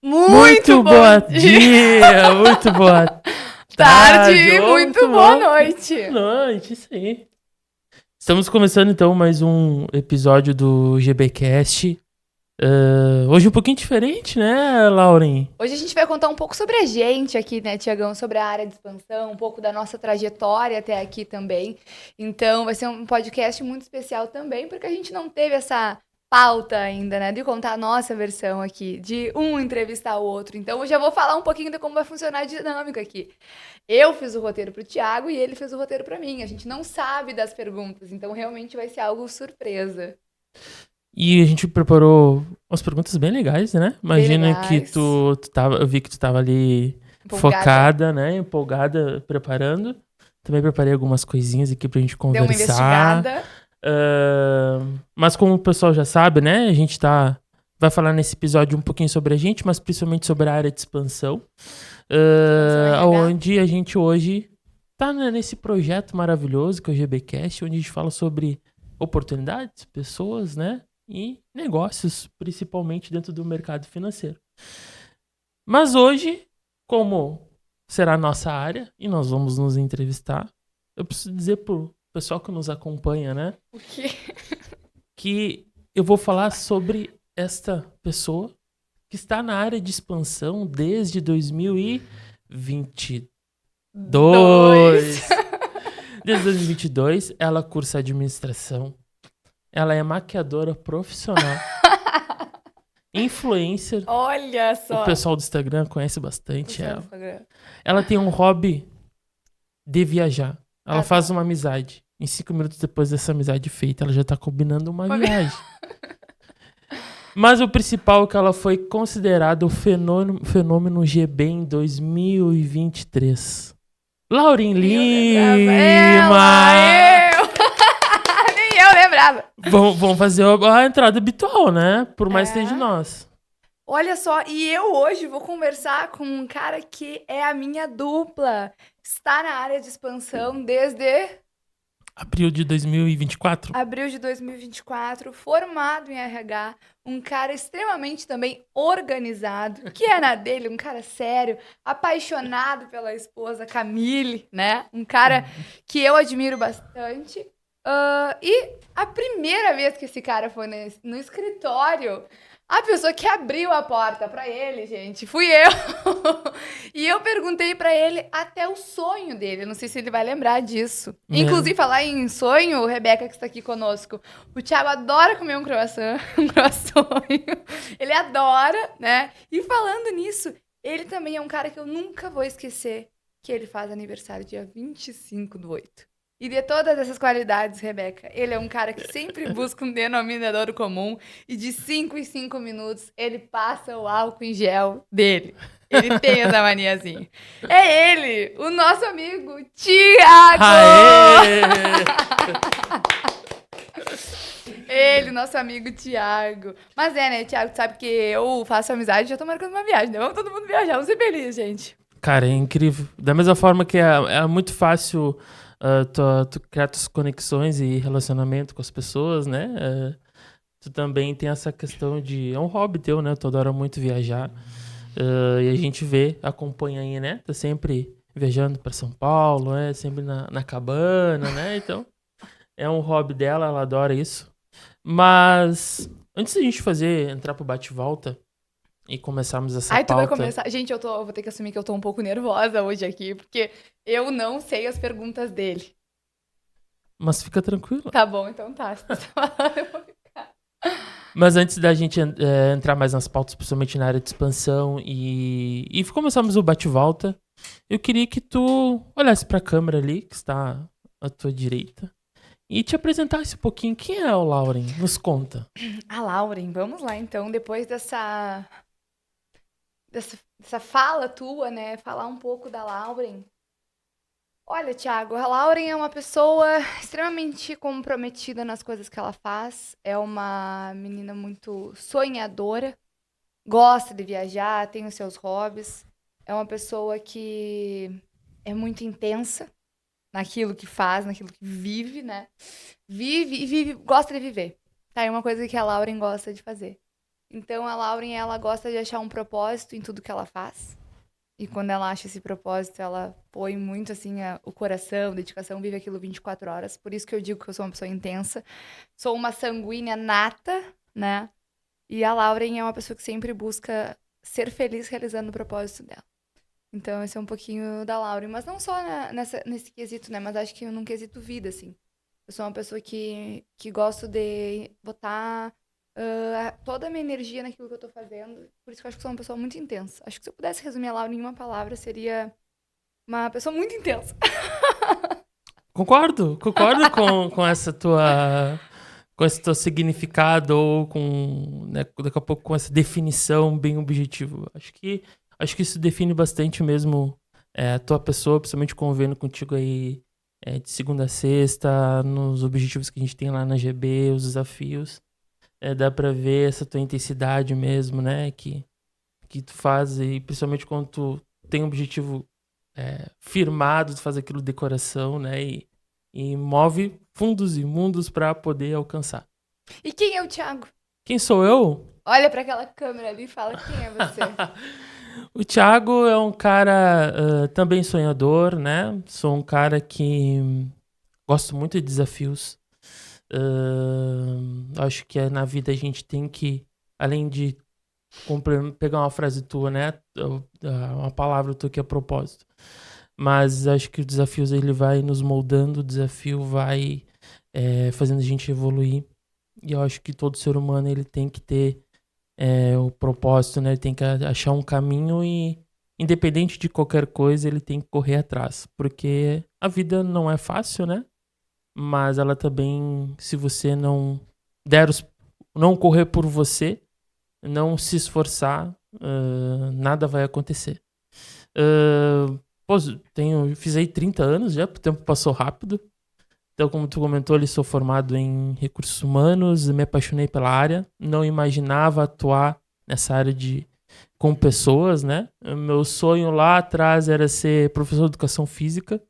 Muito boa bom dia, muito boa tarde, ou muito boa noite. Boa noite, isso aí. Estamos começando então mais um episódio do GBcast. Hoje um pouquinho diferente, né, Lauren? Hoje a gente vai contar um pouco sobre a gente aqui, né, Tiagão? Sobre a área de expansão, um pouco da nossa trajetória até aqui também. Então vai ser um podcast muito especial também, porque a gente não teve essa pauta ainda, né, de contar a nossa versão aqui, de um entrevistar o outro. Então eu já vou falar um pouquinho de como vai funcionar a dinâmica aqui. Eu fiz o roteiro pro Thiago e ele fez o roteiro pra mim. A gente não sabe das perguntas, então realmente vai ser algo surpresa. E a gente preparou umas perguntas bem legais, né? Bem Imagina que legais. eu vi que tu tava ali Empolgada. focada, né, empolgada, preparando. Também preparei algumas coisinhas aqui pra gente Deu uma conversar. investigada. Mas como o pessoal já sabe, né? Vai falar nesse episódio um pouquinho sobre a gente, mas principalmente sobre a área de expansão. Expansão RH. Onde a gente hoje tá, né, nesse projeto maravilhoso que é o GBcast, onde a gente fala sobre oportunidades, pessoas, né? E negócios, principalmente dentro do mercado financeiro. Mas hoje, como será a nossa área e nós vamos nos entrevistar, eu preciso dizer pro pessoal que nos acompanha, né? O quê? Que eu vou falar sobre esta pessoa que está na área de expansão desde 2022. Dois. Desde 2022, ela cursa administração. Ela é maquiadora profissional, influencer. Olha O só. pessoal do Instagram conhece O bastante seu ela. Instagram. Ela tem um hobby de viajar. Ela faz Adoro. uma amizade. Em 5 minutos depois dessa amizade feita, ela já tá combinando uma viagem. Mas o principal é que ela foi considerada o fenômeno GB em 2023. Lauren Nem eu lembrava. Lima! Nem eu lembrava. Vamos fazer a entrada habitual, né? Por mais que seja de nós. Olha só, e eu hoje vou conversar com um cara que é a minha dupla. Está na área de expansão desde Abril de 2024. abril de 2024, formado em RH, um cara extremamente também organizado, que é na dele, um cara sério, apaixonado pela esposa Camille, né? Um cara que eu admiro bastante. E a primeira vez que esse cara foi no escritório, a pessoa que abriu a porta pra ele, gente, fui eu. E eu perguntei pra ele até o sonho dele. Não sei se ele vai lembrar disso. Inclusive, falar em sonho, Rebeca, que está aqui conosco. O Thiago adora comer um croissant, um croissant. Ele adora, né? E falando nisso, ele também é um cara que eu nunca vou esquecer que ele faz aniversário dia 25/8. E de todas essas qualidades, Rebeca, ele é um cara que sempre busca um denominador comum e de 5 em 5 minutos ele passa o álcool em gel dele. Ele tem essa maniazinha. É ele, o nosso amigo Thiago! Aê! Ele, nosso amigo Thiago. Mas né, Thiago, tu sabe que eu faço amizade e já tô marcando uma viagem, né? Vamos todo mundo viajar, vamos ser felizes, gente. Cara, é incrível. Da mesma forma que é muito fácil tu criar tuas conexões e relacionamento com as pessoas, né? Tu também tem essa questão de... É um hobby teu, né? Tu adora muito viajar. E a gente acompanha aí, né? Tá sempre viajando pra São Paulo, né? Sempre na cabana, né? Então, é um hobby dela, ela adora isso. Mas, antes da gente entrar pro bate-volta e começarmos essa Ai, tu vai pauta... começar. Gente, eu vou ter que assumir que eu tô um pouco nervosa hoje aqui, porque eu não sei as perguntas dele. Mas fica tranquilo. Tá bom, então tá. Se você falar, eu vou ficar. Mas antes da gente entrar mais nas pautas, principalmente na área de expansão e começarmos o bate-volta, eu queria que tu olhasse pra câmera ali, que está à tua direita, e te apresentasse um pouquinho. Quem é o Lauren? Nos conta. A Lauren, vamos lá então, depois dessa fala tua, né? Falar um pouco da Lauren. Olha, Thiago, a Lauren é uma pessoa extremamente comprometida nas coisas que ela faz. É uma menina muito sonhadora, gosta de viajar, tem os seus hobbies. É uma pessoa que é muito intensa naquilo que faz, naquilo que vive, né? Vive e vive, gosta de viver. Tá, é uma coisa que a Lauren gosta de fazer. Então a Lauren, ela gosta de achar um propósito em tudo que ela faz. E quando ela acha esse propósito, ela põe muito assim o coração, dedicação, vive aquilo 24 horas. Por isso que eu digo que eu sou uma pessoa intensa. Sou uma sanguínea nata, né? E a Lauren é uma pessoa que sempre busca ser feliz realizando o propósito dela. Então, esse é um pouquinho da Lauren. Mas não só nesse quesito, né? Mas acho que num quesito vida, assim. Eu sou uma pessoa que gosto de botar toda a minha energia naquilo que eu tô fazendo. Por isso que eu acho que sou uma pessoa muito intensa. Acho que se eu pudesse resumir a Lauren em uma palavra, seria uma pessoa muito intensa. Concordo com essa tua. Com esse teu significado ou com, né, daqui a pouco com essa definição bem objetiva. Acho que isso define bastante mesmo a tua pessoa, principalmente convivendo contigo aí de segunda a sexta, nos objetivos que a gente tem lá na GB, os desafios. Dá pra ver essa tua intensidade mesmo, né, que tu faz, e principalmente quando tu tem um objetivo firmado, tu faz aquilo de coração, né, e move fundos e mundos pra poder alcançar. E quem é o Thiago? Quem sou eu? Olha pra aquela câmera ali e fala quem é você. O Thiago é um cara também sonhador, né? Sou um cara que gosto muito de desafios. Acho que na vida a gente tem que, além de pegar uma frase tua, né? Uma palavra tua que é propósito. Mas acho que o desafio ele vai nos moldando, o desafio vai fazendo a gente evoluir. E eu acho que todo ser humano ele tem que ter o propósito, né? Ele tem que achar um caminho e, independente de qualquer coisa, ele tem que correr atrás. Porque a vida não é fácil, né? Mas ela também, se você não não correr por você, não se esforçar, nada vai acontecer. Fiz aí 30 anos já, o tempo passou rápido. Então, como tu comentou, eu sou formado em recursos humanos, me apaixonei pela área, não imaginava atuar nessa área com pessoas, né? Meu sonho lá atrás era ser professor de educação física.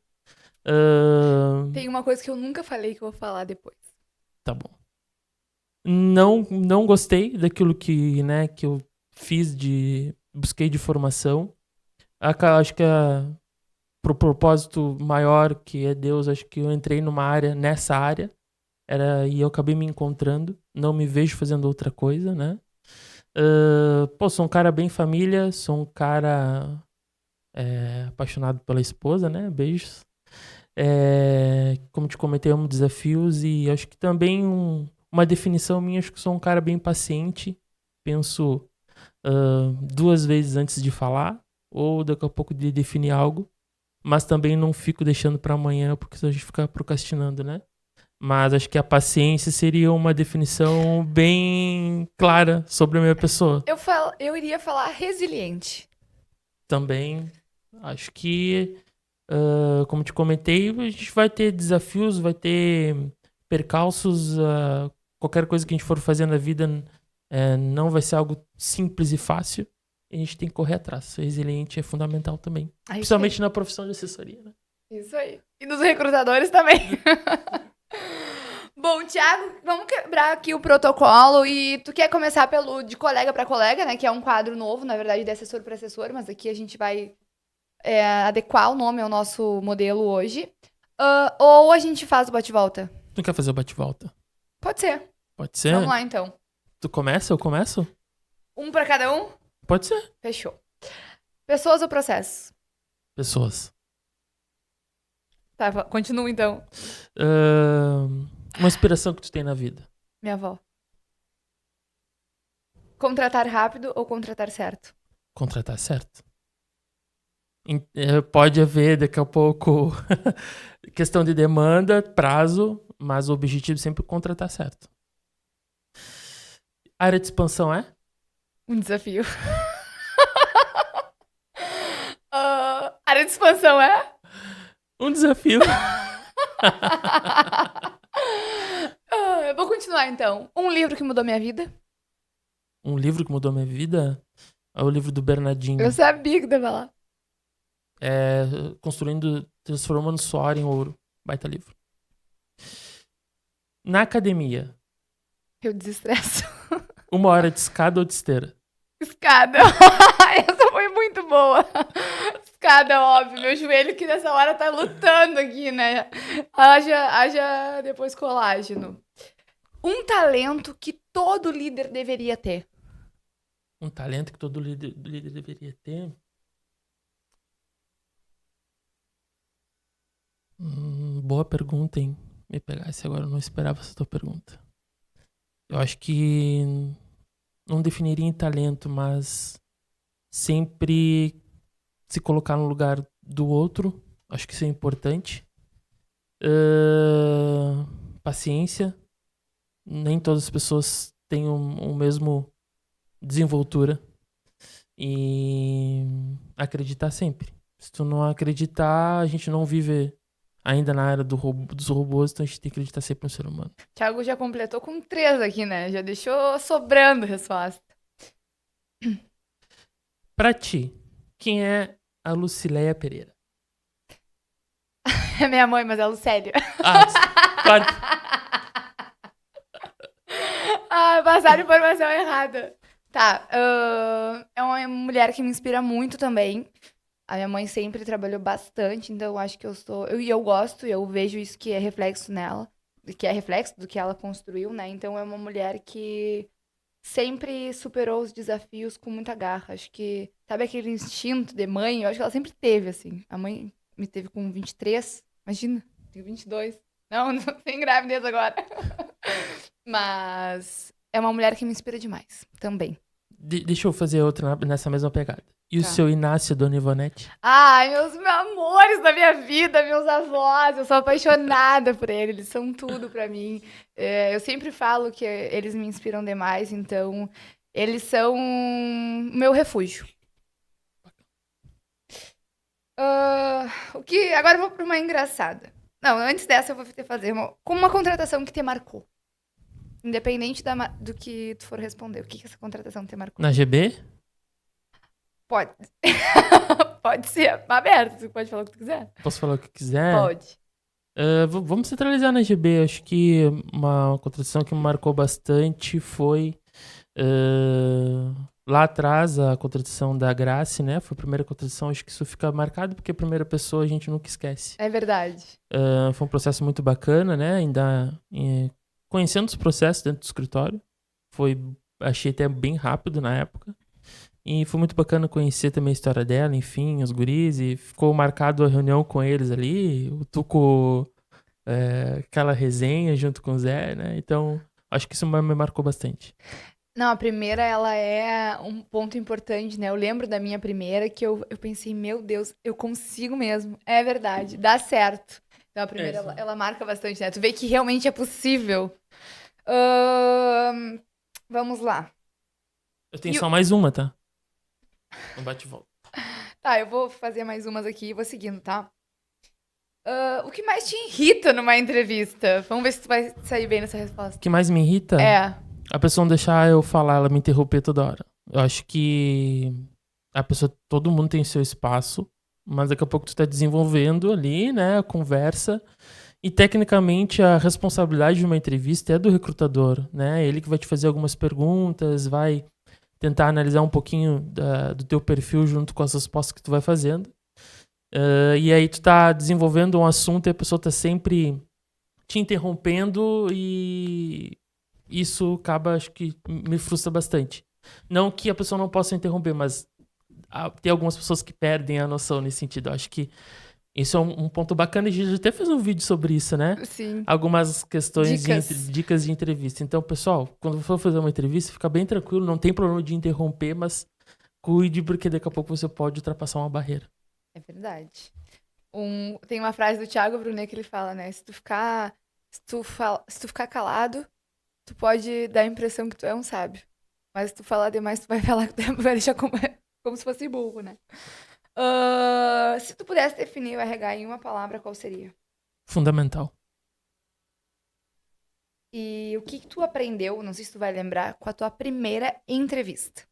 Tem uma coisa que eu nunca falei que eu vou falar depois. Tá bom. Não gostei daquilo que eu fiz busquei de formação. Acho que pro propósito maior que é Deus, acho que eu entrei nessa área, e eu acabei me encontrando, não me vejo fazendo outra coisa, né? Sou um cara bem família, sou um cara apaixonado pela esposa, né? Beijos. Como te comentei, amo desafios e acho que também uma definição minha, acho que sou um cara bem paciente, penso 2 vezes antes de falar, ou daqui a pouco de definir algo. Mas também não fico deixando para amanhã, porque senão a gente fica procrastinando, né? Mas acho que a paciência seria uma definição bem clara sobre a minha pessoa. Eu iria falar resiliente. Também acho que, como te comentei, a gente vai ter desafios, vai ter percalços, qualquer coisa que a gente for fazer na vida não vai ser algo simples e fácil. A gente tem que correr atrás. Ser resiliente é fundamental também. Principalmente na profissão de assessoria, né? Isso aí. E nos recrutadores também. Bom, Thiago, vamos quebrar aqui o protocolo e tu quer começar pelo de colega para colega, né? Que é um quadro novo, na verdade, de assessor para assessor, mas aqui a gente vai adequar o nome ao nosso modelo hoje. Ou a gente faz o bate-volta? Tu quer fazer o bate-volta? Pode ser. Pode ser? Vamos lá, então. Tu começa? Eu começo? Um para cada um? Pode ser. Fechou. Pessoas ou processos? Pessoas. Tá, continua então. Uma inspiração que tu tem na vida. Minha avó. Contratar rápido ou contratar certo? Contratar certo. Pode haver daqui a pouco questão de demanda, prazo, mas o objetivo é sempre contratar certo. A área de expansão é? Um desafio. Área de expansão é? Um desafio. Eu vou continuar então. Um livro que mudou minha vida? Um livro que mudou minha vida é o livro do Bernardinho. Eu sabia que dava lá. Transformando suor em ouro. Baita livro. Na academia. Eu desestresso. 1 hora de escada ou de esteira? Escada. Essa foi muito boa. Escada, óbvio. Meu joelho que nessa hora tá lutando aqui, né? Haja depois colágeno. Um talento que todo líder deveria ter. Um talento que todo líder deveria ter? Boa pergunta, hein? Me pegasse agora, eu não esperava essa tua pergunta. Eu acho que não definiria em talento, mas sempre se colocar no lugar do outro. Acho que isso é importante. Paciência. Nem todas as pessoas têm o mesmo desenvoltura. E acreditar sempre. Se tu não acreditar, a gente não vive ainda na era dos robôs, então a gente tem que acreditar sempre no ser humano. Thiago já completou com 3 aqui, né? Já deixou sobrando resposta. Pra ti, quem é a Lucileia Pereira? É minha mãe, mas é Lucélia. Claro. Passaram informação errada. Tá, é uma mulher que me inspira muito também. A minha mãe sempre trabalhou bastante, então eu acho que eu gosto, eu vejo isso que é reflexo nela, que é reflexo do que ela construiu, né? Então é uma mulher que sempre superou os desafios com muita garra. Acho que, sabe aquele instinto de mãe? Eu acho que ela sempre teve, assim. A mãe me teve com 23, imagina, tenho 22. Não tem gravidez agora. Mas é uma mulher que me inspira demais, também. Deixa eu fazer outra nessa mesma pegada. E o Tá. seu Inácio, Dona Ivonete? Ai, meus amores da minha vida, meus avós, eu sou apaixonada por eles, eles são tudo pra mim. Eu sempre falo que eles me inspiram demais, então eles são o meu refúgio. Agora eu vou pra uma engraçada. Não, antes dessa eu vou fazer uma contratação que te marcou. Independente do que tu for responder. O que essa contratação te marcou? Na GB? Pode. Pode ser aberto. Tu pode falar o que tu quiser. Posso falar o que quiser? Pode. Vamos centralizar na GB. Acho que uma contratação que me marcou bastante foi lá atrás a contratação da Grace, né? Foi a primeira contratação. Acho que isso fica marcado porque a primeira pessoa a gente nunca esquece. É verdade. Foi um processo muito bacana, né? Ainda conhecendo os processos dentro do escritório. Achei até bem rápido na época. E foi muito bacana conhecer também a história dela, enfim, os guris. E ficou marcado a reunião com eles ali. O Tuco, aquela resenha junto com o Zé, né? Então, acho que isso me marcou bastante. Não, a primeira, ela é um ponto importante, né? Eu lembro da minha primeira que eu pensei, meu Deus, eu consigo mesmo. É verdade, dá certo. Então, a primeira, ela marca bastante, né? Tu vê que realmente é possível. Vamos lá. Eu tenho só mais uma, tá? Um bate e volta. Tá, eu vou fazer mais umas aqui e vou seguindo, tá? O que mais te irrita numa entrevista? Vamos ver se tu vai sair bem nessa resposta. O que mais me irrita? A pessoa não deixar eu falar, ela me interromper toda hora. Eu acho que todo mundo tem seu espaço, mas daqui a pouco tu tá desenvolvendo ali, né, a conversa. E tecnicamente a responsabilidade de uma entrevista é do recrutador, né? Ele que vai te fazer algumas perguntas, vai tentar analisar um pouquinho do teu perfil junto com as respostas que tu vai fazendo. E aí tu tá desenvolvendo um assunto e a pessoa tá sempre te interrompendo e isso acaba, acho que me frustra bastante. Não que a pessoa não possa interromper, mas tem algumas pessoas que perdem a noção nesse sentido. Eu acho que isso é um ponto bacana. A gente até fez um vídeo sobre isso, né? Sim. Algumas questões dicas de entrevista. Então, pessoal, quando for fazer uma entrevista, fica bem tranquilo, não tem problema de interromper, mas cuide, porque daqui a pouco você pode ultrapassar uma barreira. É verdade. Tem uma frase do Thiago Brunet que ele fala, né? Se tu ficar calado, tu pode dar a impressão que tu é um sábio. Mas se tu falar demais, tu vai falar que tu vai deixar como se fosse burro, né? Se tu pudesse definir o RH em uma palavra, qual seria? Fundamental. E o que tu aprendeu, não sei se tu vai lembrar, com a tua primeira entrevista?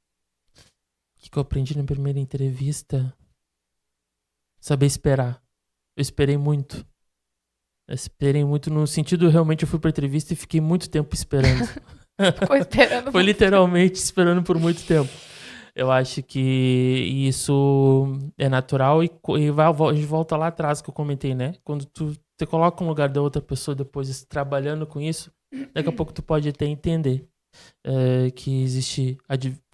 O que eu aprendi na primeira entrevista? Saber esperar. Eu esperei muito. Eu esperei muito no sentido, realmente eu fui pra entrevista e fiquei muito tempo esperando. Ficou esperando Foi muito. literalmente esperando por muito tempo. Eu acho que isso é natural e a gente volta lá atrás que eu comentei, né? Quando tu te coloca no lugar da outra pessoa depois trabalhando com isso, daqui a pouco tu pode até entender que existe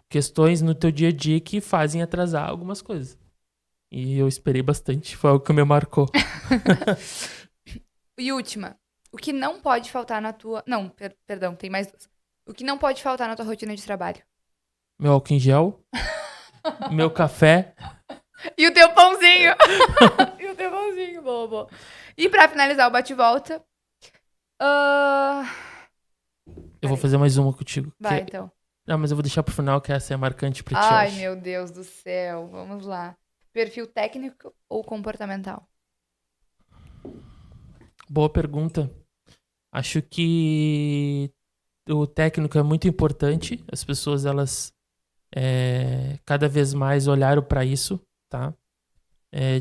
questões no teu dia a dia que fazem atrasar algumas coisas. E eu esperei bastante, foi algo que me marcou. E última. O que não pode faltar na tua... Não, perdão, tem mais duas. O que não pode faltar na tua rotina de trabalho? Meu álcool em gel, meu café. E o teu pãozinho. E o teu pãozinho, bobo. E pra finalizar o bate-volta... Eu vou fazer mais uma contigo. Vai, então. Não, mas eu vou deixar pro final, que essa é marcante pra ti. Ai, hoje. meu Deus do céu. Vamos lá. Perfil técnico ou comportamental? Boa pergunta. Acho que o técnico é muito importante. As pessoas, elas cada vez mais olharam para isso, tá?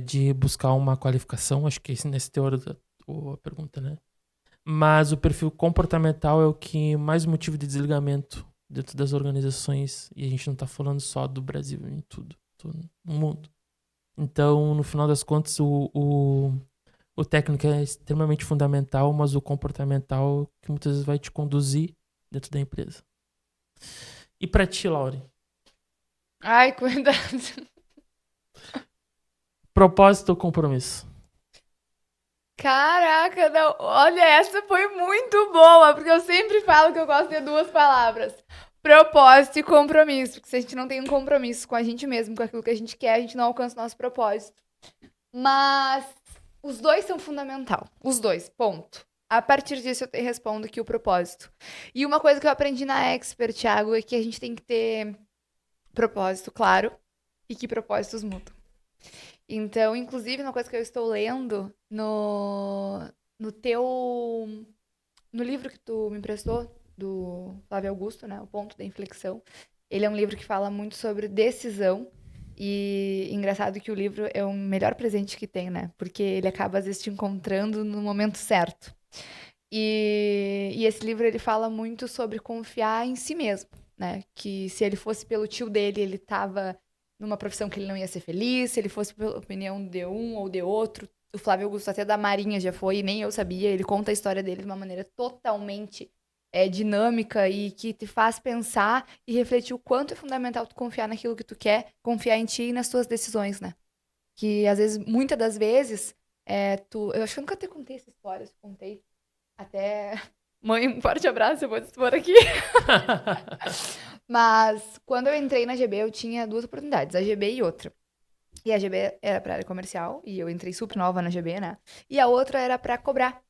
De buscar uma qualificação. Acho que nesse teor da tua pergunta, né? Mas o perfil comportamental é o que mais motivo de desligamento dentro das organizações. E a gente não tá falando só do Brasil, em tudo no mundo. Então, no final das contas, o técnico é extremamente fundamental, mas o comportamental que muitas vezes vai te conduzir dentro da empresa. E pra ti, Laure? Ai, cuidado. Propósito ou compromisso? Caraca, não. Olha, essa foi muito boa, porque eu sempre falo que eu gosto de duas palavras. Propósito e compromisso. Porque se a gente não tem um compromisso com a gente mesmo, com aquilo que a gente quer, a gente não alcança o nosso propósito. Mas os dois são fundamental. Os dois, ponto. A partir disso eu te respondo que o propósito. E uma coisa que eu aprendi na Expert, Thiago, é que a gente tem que ter propósito, claro, e que propósitos mudam. Então, inclusive, uma coisa que eu estou lendo no livro que tu me emprestou, do Flávio Augusto, né? O Ponto da Inflexão. Ele é um livro que fala muito sobre decisão. E engraçado que o livro é o melhor presente que tem, né? Porque ele acaba, às vezes, te encontrando no momento certo. E esse livro, ele fala muito sobre confiar em si mesmo, né? Que se ele fosse pelo tio dele, ele tava numa profissão que ele não ia ser feliz. Se ele fosse pela opinião de um ou de outro. O Flávio Augusto até da Marinha já foi, e nem eu sabia. Ele conta a história dele de uma maneira totalmente dinâmica e que te faz pensar e refletir o quanto é fundamental tu confiar naquilo que tu quer, confiar em ti e nas tuas decisões, né? Que às vezes, muitas das vezes, eu acho que eu nunca te contei essa história, se contei. Até. Mãe, um forte abraço, eu vou te expor aqui. Mas quando eu entrei na GB, eu tinha duas oportunidades, a GB e outra. E a GB era pra área comercial, e eu entrei super nova na GB, né? E a outra era pra cobrar.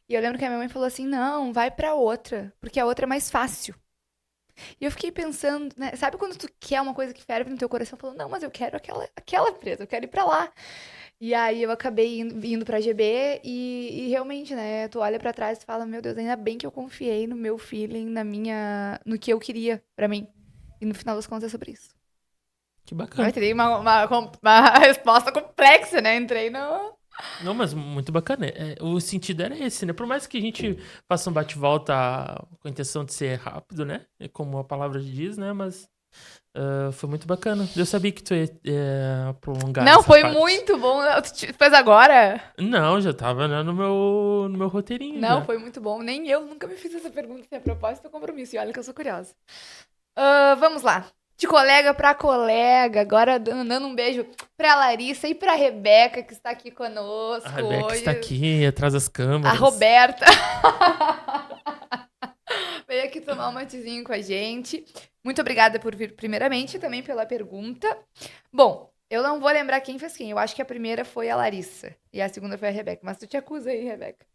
E eu lembro que a minha mãe falou assim, não, vai pra outra, porque a outra é mais fácil. E eu fiquei pensando, né? Sabe quando tu quer uma coisa que ferve no teu coração? Falando, não, mas eu quero aquela empresa, eu quero ir pra lá. E aí eu acabei indo pra GB e realmente, né? Tu olha pra trás e fala, meu Deus, ainda bem que eu confiei no meu feeling, no que eu queria pra mim. E no final das contas é sobre isso. Que bacana. Eu teria uma resposta complexa, né? Entrei no... Não, mas muito bacana. O sentido era esse, né? Por mais que a gente faça um bate-volta com a intenção de ser rápido, né? Como a palavra diz, né? Mas foi muito bacana. Eu sabia que tu ia prolongar Não, essa foi parte. muito bom. Tu fez agora? Não, já tava, né, no meu roteirinho. Não, já. foi muito bom. Nem eu nunca me fiz essa pergunta se é propósito ou compromisso. E olha que eu sou curiosa. Vamos lá. De colega pra colega. Agora dando um beijo pra Larissa e pra Rebeca, que está aqui conosco A Rebeca hoje. está aqui, atrás das A câmeras. Roberta. Veio aqui tomar um matezinho com a gente. Muito obrigada por vir, primeiramente, e também pela pergunta. Bom, eu não vou lembrar quem fez quem. Eu acho que a primeira foi a Larissa e a segunda foi a Rebeca. Mas tu te acusa aí, Rebeca.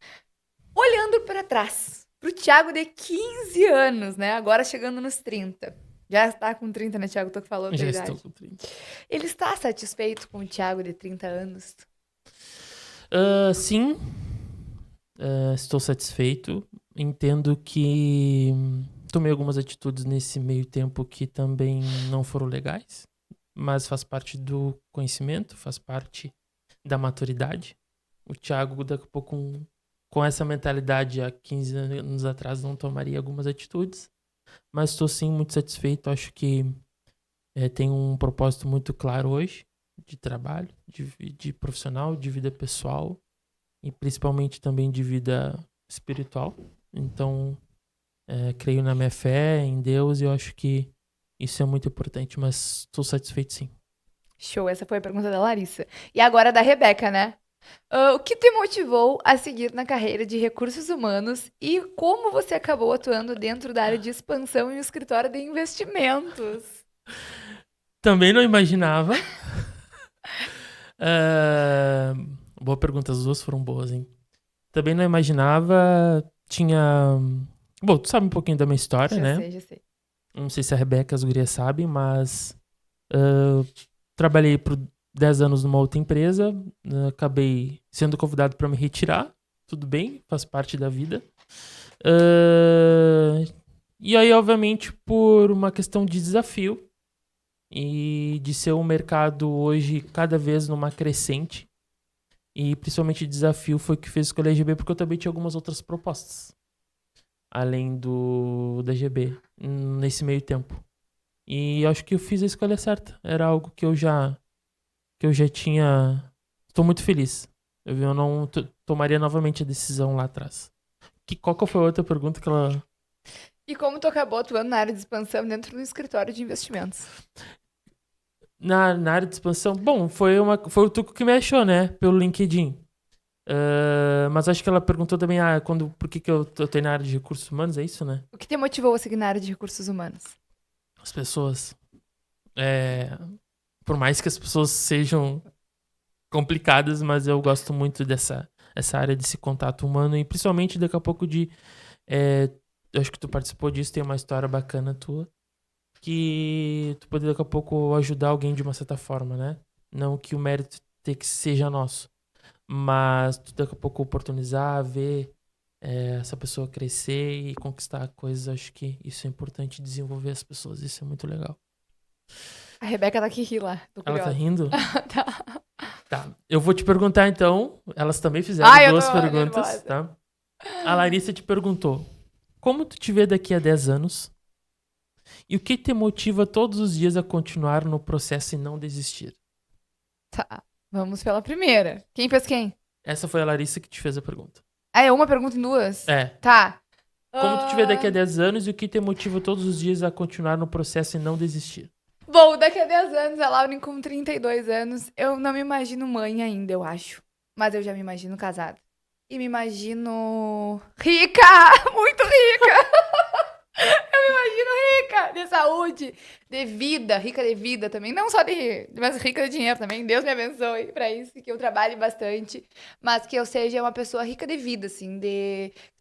Olhando pra trás, pro Thiago de 15 anos, né? Agora chegando nos 30. Já está com 30, né, Thiago? Tu que falou a tua Já idade. estou com 30. Ele está satisfeito com o Thiago de 30 anos? Sim, estou satisfeito. Entendo que tomei algumas atitudes nesse meio tempo que também não foram legais, mas faz parte do conhecimento, faz parte da maturidade. O Thiago, daqui a pouco, com essa mentalidade há 15 anos atrás, não tomaria algumas atitudes. mas estou sim muito satisfeito. Acho que tem um propósito muito claro hoje de trabalho, de profissional, de vida pessoal e principalmente também de vida espiritual. Então, creio na minha fé, em Deus, e eu acho que isso é muito importante, mas estou satisfeito sim. Show, essa foi a pergunta da Larissa. E agora da Rebeca, né? O que te motivou a seguir na carreira de recursos humanos e como você acabou atuando dentro da área de expansão em um escritório de investimentos? Também não imaginava. Boa pergunta, as duas foram boas, hein? Também não imaginava. Tinha. Bom, tu sabe um pouquinho da minha história, né? Já sei. Não sei se a Rebeca e as gurias sabem, mas trabalhei por 10 anos numa outra empresa, acabei sendo convidado para me retirar, tudo bem, faz parte da vida. E aí, obviamente, por uma questão de desafio e de ser um mercado hoje cada vez numa crescente, e principalmente o desafio foi o que fez escolher a GB, porque eu também tinha algumas outras propostas, além da GB, nesse meio tempo. E acho que eu fiz a escolha certa. Era algo que eu já tinha. Estou muito feliz. Eu não tomaria novamente a decisão lá atrás. Qual que foi a outra pergunta que ela. E como tu acabou atuando na área de expansão dentro do escritório de investimentos? Na área de expansão, bom, foi o Tuco que me achou, né? Pelo LinkedIn. Mas acho que ela perguntou também, por que eu tô na área de recursos humanos, é isso, né? O que te motivou a seguir na área de recursos humanos? As pessoas. Por mais que as pessoas sejam complicadas, mas eu gosto muito dessa área desse contato humano e principalmente daqui a pouco eu acho que tu participou disso, tem uma história bacana tua, que tu pode daqui a pouco ajudar alguém de uma certa forma, né? Não que o mérito seja nosso, mas tu daqui a pouco oportunizar, ver essa pessoa crescer e conquistar coisas. Acho que isso é importante, desenvolver as pessoas, isso é muito legal. A Rebeca tá aqui ri lá, tô Ela curiosa. tá rindo? Tá. Tá, eu vou te perguntar então, elas também fizeram duas eu tô perguntas, nervosa. tá? A Larissa te perguntou, como tu te vê daqui a 10 anos? E o que te motiva todos os dias a continuar no processo e não desistir? Tá, vamos pela primeira. Quem fez quem? Essa foi a Larissa que te fez a pergunta. Ah, é uma pergunta em duas? É. Tá. Como tu te vê daqui a 10 anos e o que te motiva todos os dias a continuar no processo e não desistir? Bom, daqui a 10 anos, a Lauren com 32 anos, eu não me imagino mãe ainda, eu acho. Mas eu já me imagino casada. E me imagino rica! Muito rica! Eu me imagino rica de saúde, de vida, rica de vida também. Não só mas rica de dinheiro também. Deus me abençoe pra isso, que eu trabalhe bastante. Mas que eu seja uma pessoa rica de vida, assim.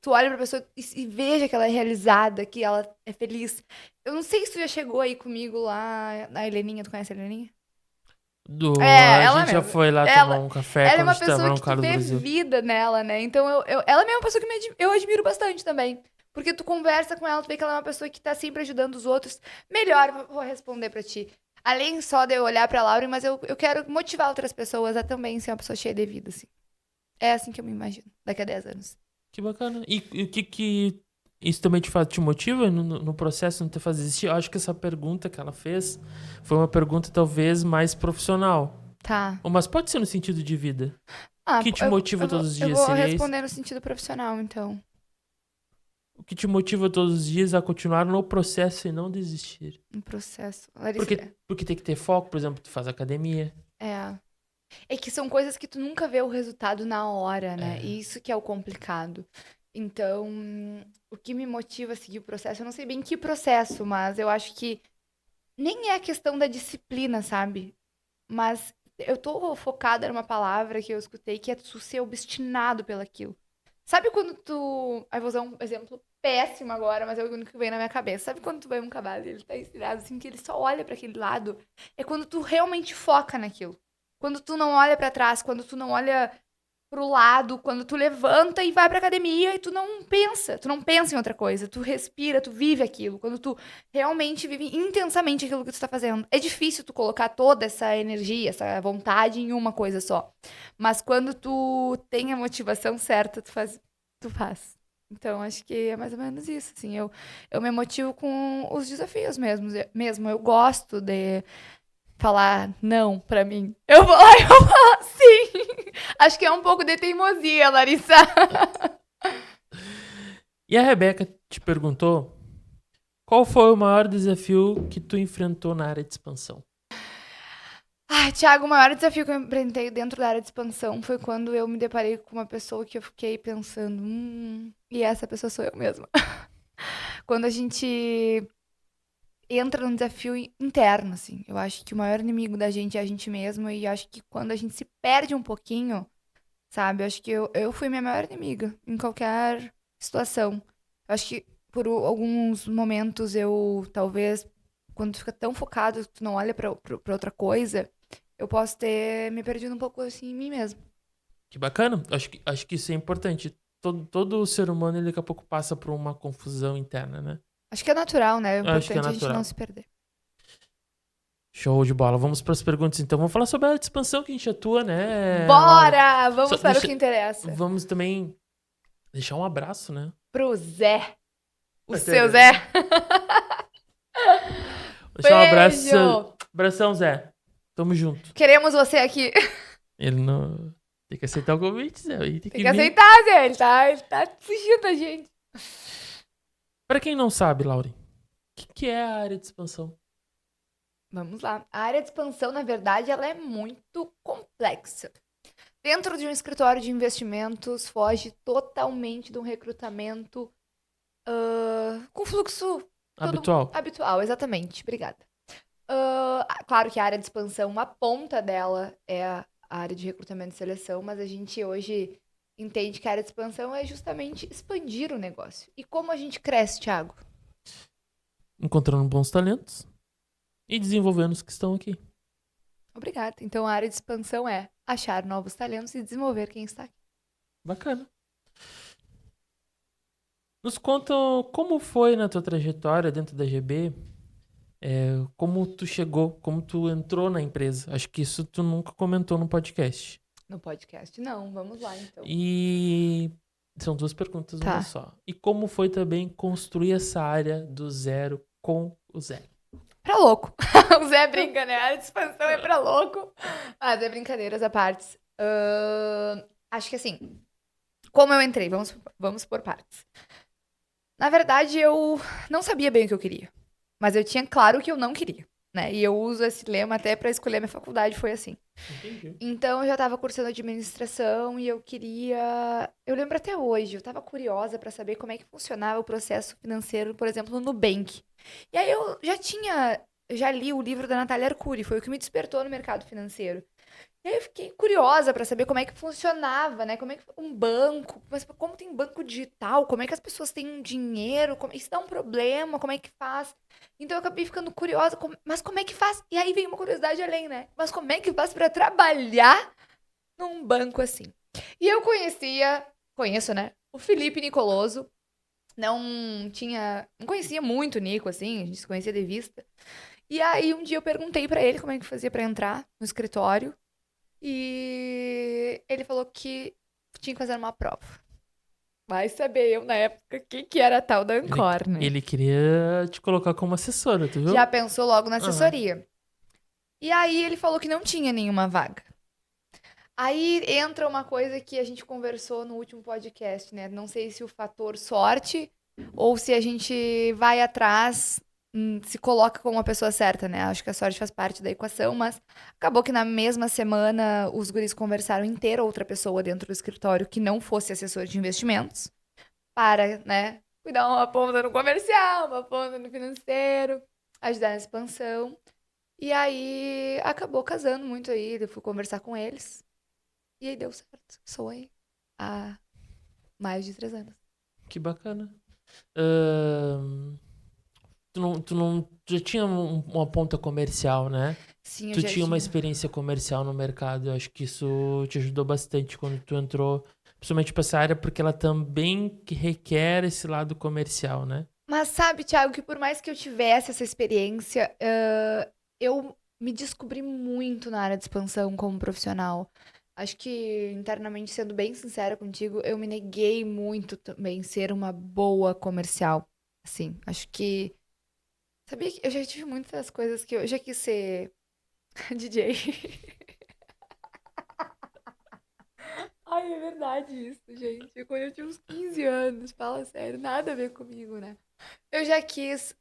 Tu olha pra pessoa e veja que ela é realizada, que ela é feliz. Eu não sei se tu já chegou aí comigo lá na Heleninha. Tu conhece a Heleninha? A Ela gente já mesma. foi lá tomar um café Ela é quando a uma gente tava pessoa no que tu Carlos vê Brasil. vida nela, né? Então, ela é uma pessoa que eu admiro bastante também. Porque tu conversa com ela, tu vê que ela é uma pessoa que tá sempre ajudando os outros. Melhor, vou responder pra ti. Além só de eu olhar pra Laura, mas eu quero motivar outras pessoas a também ser uma pessoa cheia de vida, assim. É assim que eu me imagino, daqui a 10 anos. Que bacana. E o que isso também te motiva no processo, não te faz desistir? Eu acho que essa pergunta que ela fez foi uma pergunta talvez mais profissional. Tá. Mas pode ser no sentido de vida. O que te eu, motiva eu vou, todos os eu dias? vou Seria isso? responder no sentido profissional, então. O que te motiva todos os dias a continuar no processo e não desistir? Um processo. Larissa, Porque tem que ter foco, por exemplo, tu faz academia. É que são coisas que tu nunca vê o resultado na hora, né? É. E isso que é o complicado. Então, o que me motiva a seguir o processo, eu não sei bem que processo, mas eu acho que nem é a questão da disciplina, sabe? Mas eu tô focada numa palavra que eu escutei que é tu ser obstinado pelaquilo. Sabe quando tu. Aí vou usar um exemplo péssimo agora, mas é o único que vem na minha cabeça. Sabe quando tu vê um cavalo e ele tá estirado assim, que ele só olha pra aquele lado? É quando tu realmente foca naquilo. Quando tu não olha pra trás, quando tu não olha pro lado, quando tu levanta e vai pra academia e tu não pensa em outra coisa, tu respira, tu vive aquilo, quando tu realmente vive intensamente aquilo que tu tá fazendo. É difícil tu colocar toda essa energia, essa vontade em uma coisa só. Mas quando tu tem a motivação certa, tu faz. Então, acho que é mais ou menos isso, assim. Eu me emotivo com os desafios mesmo. Eu gosto de falar não pra mim. Eu vou lá e eu falo sim. Acho que é um pouco de teimosia, Larissa. E a Rebeca te perguntou qual foi o maior desafio que tu enfrentou na área de expansão? Ai, Thiago, o maior desafio que eu enfrentei dentro da área de expansão foi quando eu me deparei com uma pessoa que eu fiquei pensando, e essa pessoa sou eu mesma. Quando a gente entra num desafio interno, assim. Eu acho que o maior inimigo da gente é a gente mesmo, e acho que quando a gente se perde um pouquinho, sabe? Eu acho que eu fui minha maior inimiga em qualquer situação. Eu acho que por alguns momentos talvez, quando tu fica tão focado, tu não olha pra outra coisa, eu posso ter me perdido um pouco assim em mim mesmo. Que bacana. Acho que isso é importante. Todo ser humano, ele daqui a pouco passa por uma confusão interna, né? Acho que é natural, né? É Acho que é importante a gente não natural. se perder. Show de bola. Vamos para as perguntas, então. Vamos falar sobre a área de expansão que a gente atua, né, Laura? Bora! Vamos Só para o deixa- que interessa. Vamos também deixar um abraço, né? Pro Zé. O Vai seu ter- Zé. Deixar um abraço. Beijo! Abração, Zé. Tamo junto. Queremos você aqui. Ele não. Tem que aceitar o convite, Zé. Aí tem Tem que que vir. aceitar, Zé. Ele tá fugindo da gente. Pra quem não sabe, Laure, o que é a área de expansão? Vamos lá. A área de expansão, na verdade, ela é muito complexa. Dentro de um escritório de investimentos, foge totalmente de um recrutamento com fluxo Habitual. habitual. Exatamente. Obrigada. Claro que a área de expansão, uma ponta dela é a área de recrutamento e seleção, mas a gente hoje entende que a área de expansão é justamente expandir o negócio. E como a gente cresce, Thiago? Encontrando bons talentos e desenvolvendo os que estão aqui. Obrigada. Então, a área de expansão é achar novos talentos e desenvolver quem está aqui. Bacana. Nos conta como foi na tua trajetória dentro da GB, como tu chegou, como tu entrou na empresa. Acho que isso tu nunca comentou no podcast. No podcast, não. Vamos lá, então. E são duas perguntas, Tá. uma só. E como foi também construir essa área do zero com o Zé? Pra louco. O Zé brinca, né? A área de expansão é pra louco. Mas é brincadeiras à parte. Acho que assim, como eu entrei, vamos por partes. Na verdade, eu não sabia bem o que eu queria. Mas eu tinha claro o que eu não queria, né? E eu uso esse lema até pra escolher a minha faculdade, foi assim. Entendi. Então, eu já tava cursando administração e eu queria... Eu lembro até hoje, eu tava curiosa pra saber como é que funcionava o processo financeiro, por exemplo, no Nubank. E aí eu já li o livro da Natália Arcuri, foi o que me despertou no mercado financeiro. E aí eu fiquei curiosa pra saber como é que funcionava, né? Como é que um banco, mas como tem banco digital, como é que as pessoas têm dinheiro, isso dá um problema, como é que faz? Então eu acabei ficando curiosa, mas como é que faz? E aí vem uma curiosidade além, né? Mas como é que faz pra trabalhar num banco assim? E eu conheço, né? O Felipe Nicoloso. Não conhecia muito o Nico, assim, a gente se conhecia de vista. E aí um dia eu perguntei pra ele como é que fazia pra entrar no escritório. E ele falou que tinha que fazer uma prova. Vai saber eu, na época, o que era a tal da Ancor, né? Ele queria te colocar como assessora, tu viu? Já pensou logo na Aham. assessoria. E aí ele falou que não tinha nenhuma vaga. Aí entra uma coisa que a gente conversou no último podcast, né? Não sei se o fator sorte ou se a gente vai atrás, se coloca como uma pessoa certa, né? Acho que a sorte faz parte da equação, mas acabou que na mesma semana os guris conversaram em ter outra pessoa dentro do escritório que não fosse assessor de investimentos para, né, cuidar uma ponta no comercial, uma ponta no financeiro, ajudar na expansão. E aí acabou casando muito aí, eu fui conversar com eles. E aí deu certo. Sou aí há mais de 3 anos. Que bacana. Tu já tinha uma ponta comercial, né? Sim, eu Tu já tinha uma tinha. experiência comercial no mercado. Eu acho que isso te ajudou bastante quando tu entrou, principalmente pra essa área, porque ela também requer esse lado comercial, né? Mas sabe, Thiago, que por mais que eu tivesse essa experiência, eu me descobri muito na área de expansão como profissional. Acho que, internamente, sendo bem sincera contigo, eu me neguei muito também ser uma boa comercial. Assim, acho que. Sabia que eu já tive muitas coisas que eu já quis ser DJ. Ai, é verdade isso, gente. Quando eu tinha uns 15 anos, fala sério, nada a ver comigo, né? Eu já quis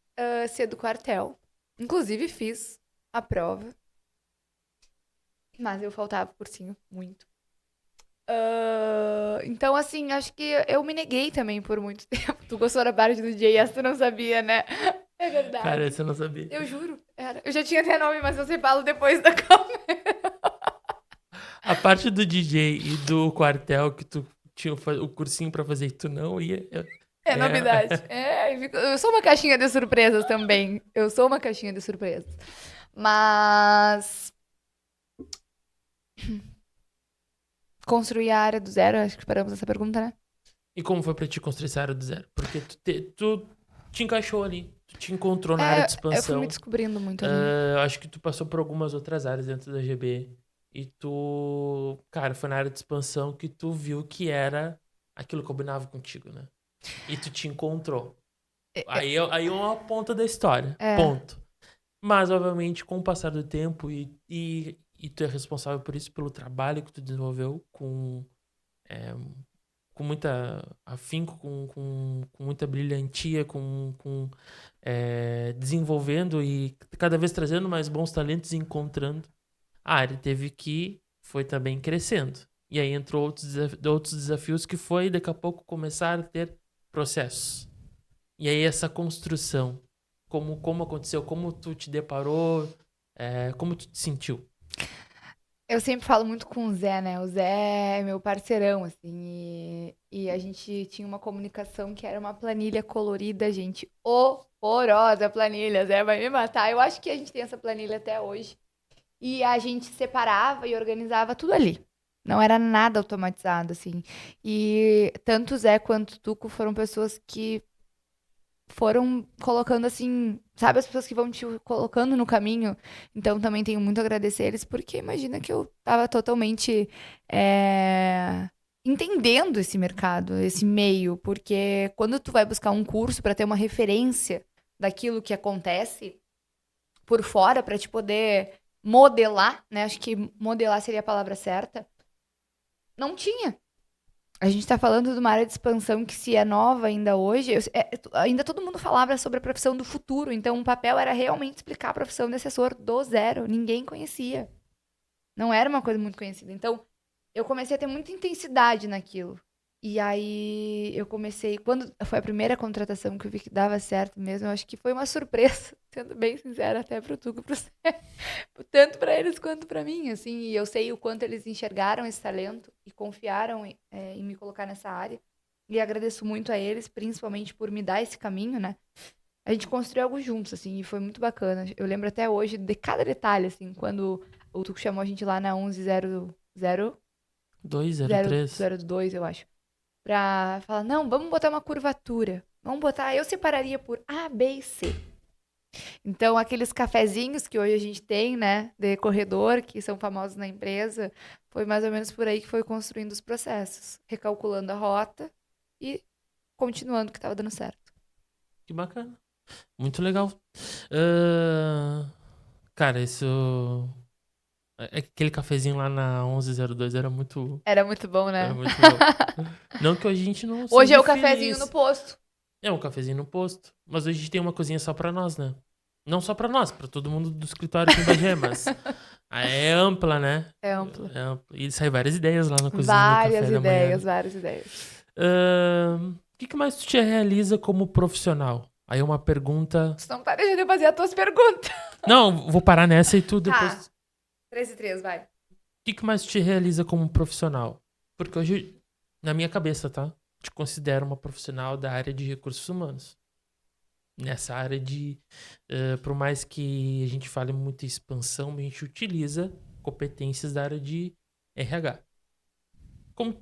ser do quartel. Inclusive, fiz a prova, mas eu faltava cursinho muito. Então, assim, acho que eu me neguei também por muito tempo. Tu gostou da parte do DJ, essa tu não sabia, né? É Cara, verdade. esse eu não sabia. Eu juro, era. Eu já tinha até nome, mas você fala depois da câmera. A parte do DJ e do quartel que tu tinha o cursinho pra fazer e tu não ia. É novidade. Eu sou uma caixinha de surpresas também. Eu sou uma caixinha de surpresas. Mas construir a área do zero, acho que esperamos essa pergunta, né? E como foi pra ti construir essa área do zero? Porque tu te encaixou ali, tu te encontrou na área de Eu fui me expansão. descobrindo muito ali. Acho que tu passou por algumas outras áreas dentro da GB. E tu, cara, foi na área de expansão que tu viu que era aquilo que combinava contigo, né? E tu te encontrou. Aí é uma ponta da história. É. Ponto. Mas, obviamente, com o passar do tempo, e tu é responsável por isso, pelo trabalho que tu desenvolveu é, com muita afinco, com muita brilhantia, desenvolvendo e cada vez trazendo mais bons talentos e encontrando. A área foi também crescendo. E aí entrou outros desafios que foi, daqui a pouco, começar a ter processos. E aí essa construção, como aconteceu, como tu te deparou, como tu te sentiu? Eu sempre falo muito com o Zé, né? O Zé é meu parceirão, assim. E a gente tinha uma comunicação que era uma planilha colorida, gente. Horrorosa a planilha, Zé vai me matar. Eu acho que a gente tem essa planilha até hoje. E a gente separava e organizava tudo ali. Não era nada automatizado, assim. E tanto o Zé quanto o Tuco foram pessoas que foram colocando assim, sabe, as pessoas que vão te colocando no caminho. Então também tenho muito a agradecer eles, porque imagina que eu tava totalmente entendendo esse mercado, esse meio, porque quando tu vai buscar um curso para ter uma referência daquilo que acontece por fora, para te poder modelar, né? Acho que modelar seria a palavra certa. Não tinha. A gente tá falando de uma área de expansão que se é nova ainda hoje, ainda todo mundo falava sobre a profissão do futuro, então o papel era realmente explicar a profissão de assessor do zero, ninguém conhecia. Não era uma coisa muito conhecida. Então, eu comecei a ter muita intensidade naquilo. E aí eu comecei, quando foi a primeira contratação que eu vi que dava certo mesmo, eu acho que foi uma surpresa, sendo bem sincera, até pro Tuco, pro Zé, tanto para eles quanto para mim, assim, e eu sei o quanto eles enxergaram esse talento e confiaram em me colocar nessa área. E agradeço muito a eles, principalmente por me dar esse caminho, né? A gente construiu algo juntos, assim, e foi muito bacana. Eu lembro até hoje de cada detalhe, assim, quando o Tuco chamou a gente lá na 1100 203. 02, eu acho. Pra falar, não, vamos botar uma curvatura. Vamos botar, eu separaria por A, B e C. Então, aqueles cafezinhos que hoje a gente tem, né, de corredor, que são famosos na empresa, foi mais ou menos por aí que foi construindo os processos, recalculando a rota e continuando que estava dando certo. Que bacana. Muito legal. Ah, cara, isso. Aquele cafezinho lá na 1102 era muito. Era muito bom, Era né? muito bom. Não que hoje a gente não Hoje é seja o cafezinho no feliz. posto. É um cafezinho no posto. Mas hoje a gente tem uma cozinha só pra nós, né? Não só pra nós, pra todo mundo do escritório aqui em Bagé, mas é ampla, né? É amplo. É ampla. E sai várias ideias lá na cozinha no Várias café da manhã. ideias, várias ideias. O que mais tu te realiza como profissional? Aí uma pergunta. Você não tá deixando eu fazer as tuas perguntas. Não, vou parar nessa e tu Tá. depois. 3 e 3, vai. O que mais te realiza como profissional? Porque hoje, na minha cabeça, tá? Te considero uma profissional da área de recursos humanos. Nessa área por mais que a gente fale muito em expansão, a gente utiliza competências da área de RH. Como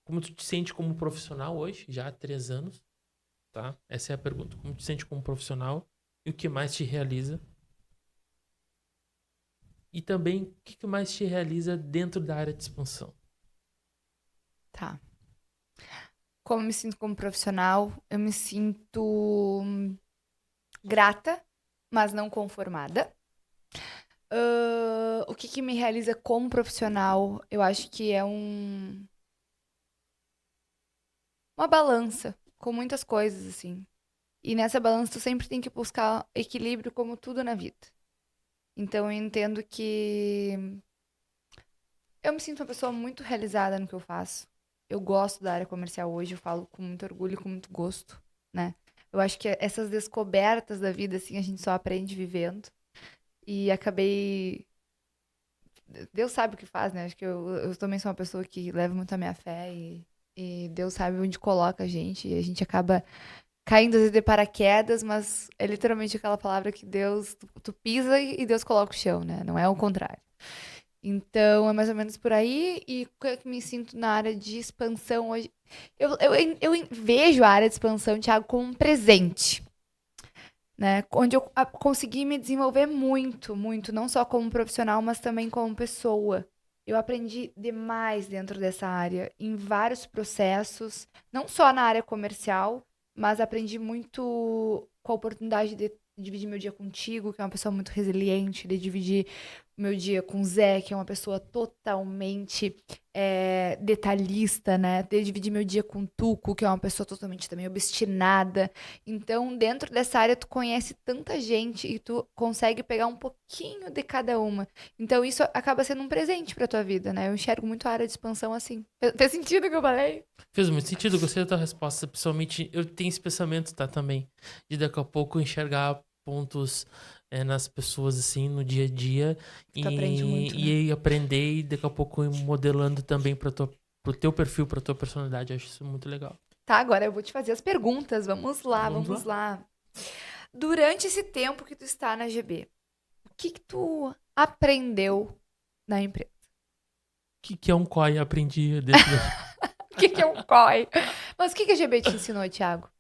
como tu te sente como profissional hoje, já há 3 anos, tá? Essa é a pergunta. Como tu te sente como profissional e o que mais te realiza? E também, o que mais te realiza dentro da área de expansão? Tá. Como eu me sinto como profissional, eu me sinto grata, mas não conformada. O que me realiza como profissional, eu acho que é uma balança com muitas coisas, assim. E nessa balança tu sempre tem que buscar equilíbrio como tudo na vida. Então eu entendo que eu me sinto uma pessoa muito realizada no que eu faço. Eu gosto da área comercial hoje, eu falo com muito orgulho e com muito gosto, né? Eu acho que essas descobertas da vida, assim, a gente só aprende vivendo. E acabei. Deus sabe o que faz, né? Acho que eu também sou uma pessoa que leva muito a minha fé e Deus sabe onde coloca a gente. E a gente acaba caindo às vezes de paraquedas, mas é literalmente aquela palavra que Deus. Tu pisa e Deus coloca o chão, né? Não é o contrário. Então, é mais ou menos por aí. E o que eu me sinto na área de expansão hoje? Eu vejo a área de expansão, Thiago, como um presente, né? Onde eu consegui me desenvolver muito, muito, não só como profissional, mas também como pessoa. Eu aprendi demais dentro dessa área, em vários processos, não só na área comercial, mas aprendi muito com a oportunidade de dividir meu dia contigo, que é uma pessoa muito resiliente, de dividir meu dia com o Zé, que é uma pessoa totalmente detalhista, né? De dividir meu dia com o Tuco, que é uma pessoa totalmente também obstinada. Então, dentro dessa área, tu conhece tanta gente e tu consegue pegar um pouquinho de cada uma. Então, isso acaba sendo um presente pra tua vida, né? Eu enxergo muito a área de expansão assim. Fez sentido o que eu falei? Fez muito sentido, gostei da tua resposta. Pessoalmente, eu tenho esse pensamento, tá, também. De daqui a pouco enxergar pontos nas pessoas, assim, no dia a dia. Tu aprende muito, né? E aprender e daqui a pouco ir modelando também pro teu perfil, pra tua personalidade. Eu acho isso muito legal. Tá, agora eu vou te fazer as perguntas. Vamos lá, Vamos vamos lá. lá. Durante esse tempo que tu está na GB, o que tu aprendeu na empresa? O que é um COI? Aprendi dentro da... O que é um COI? Mas o que a GB te ensinou, Thiago?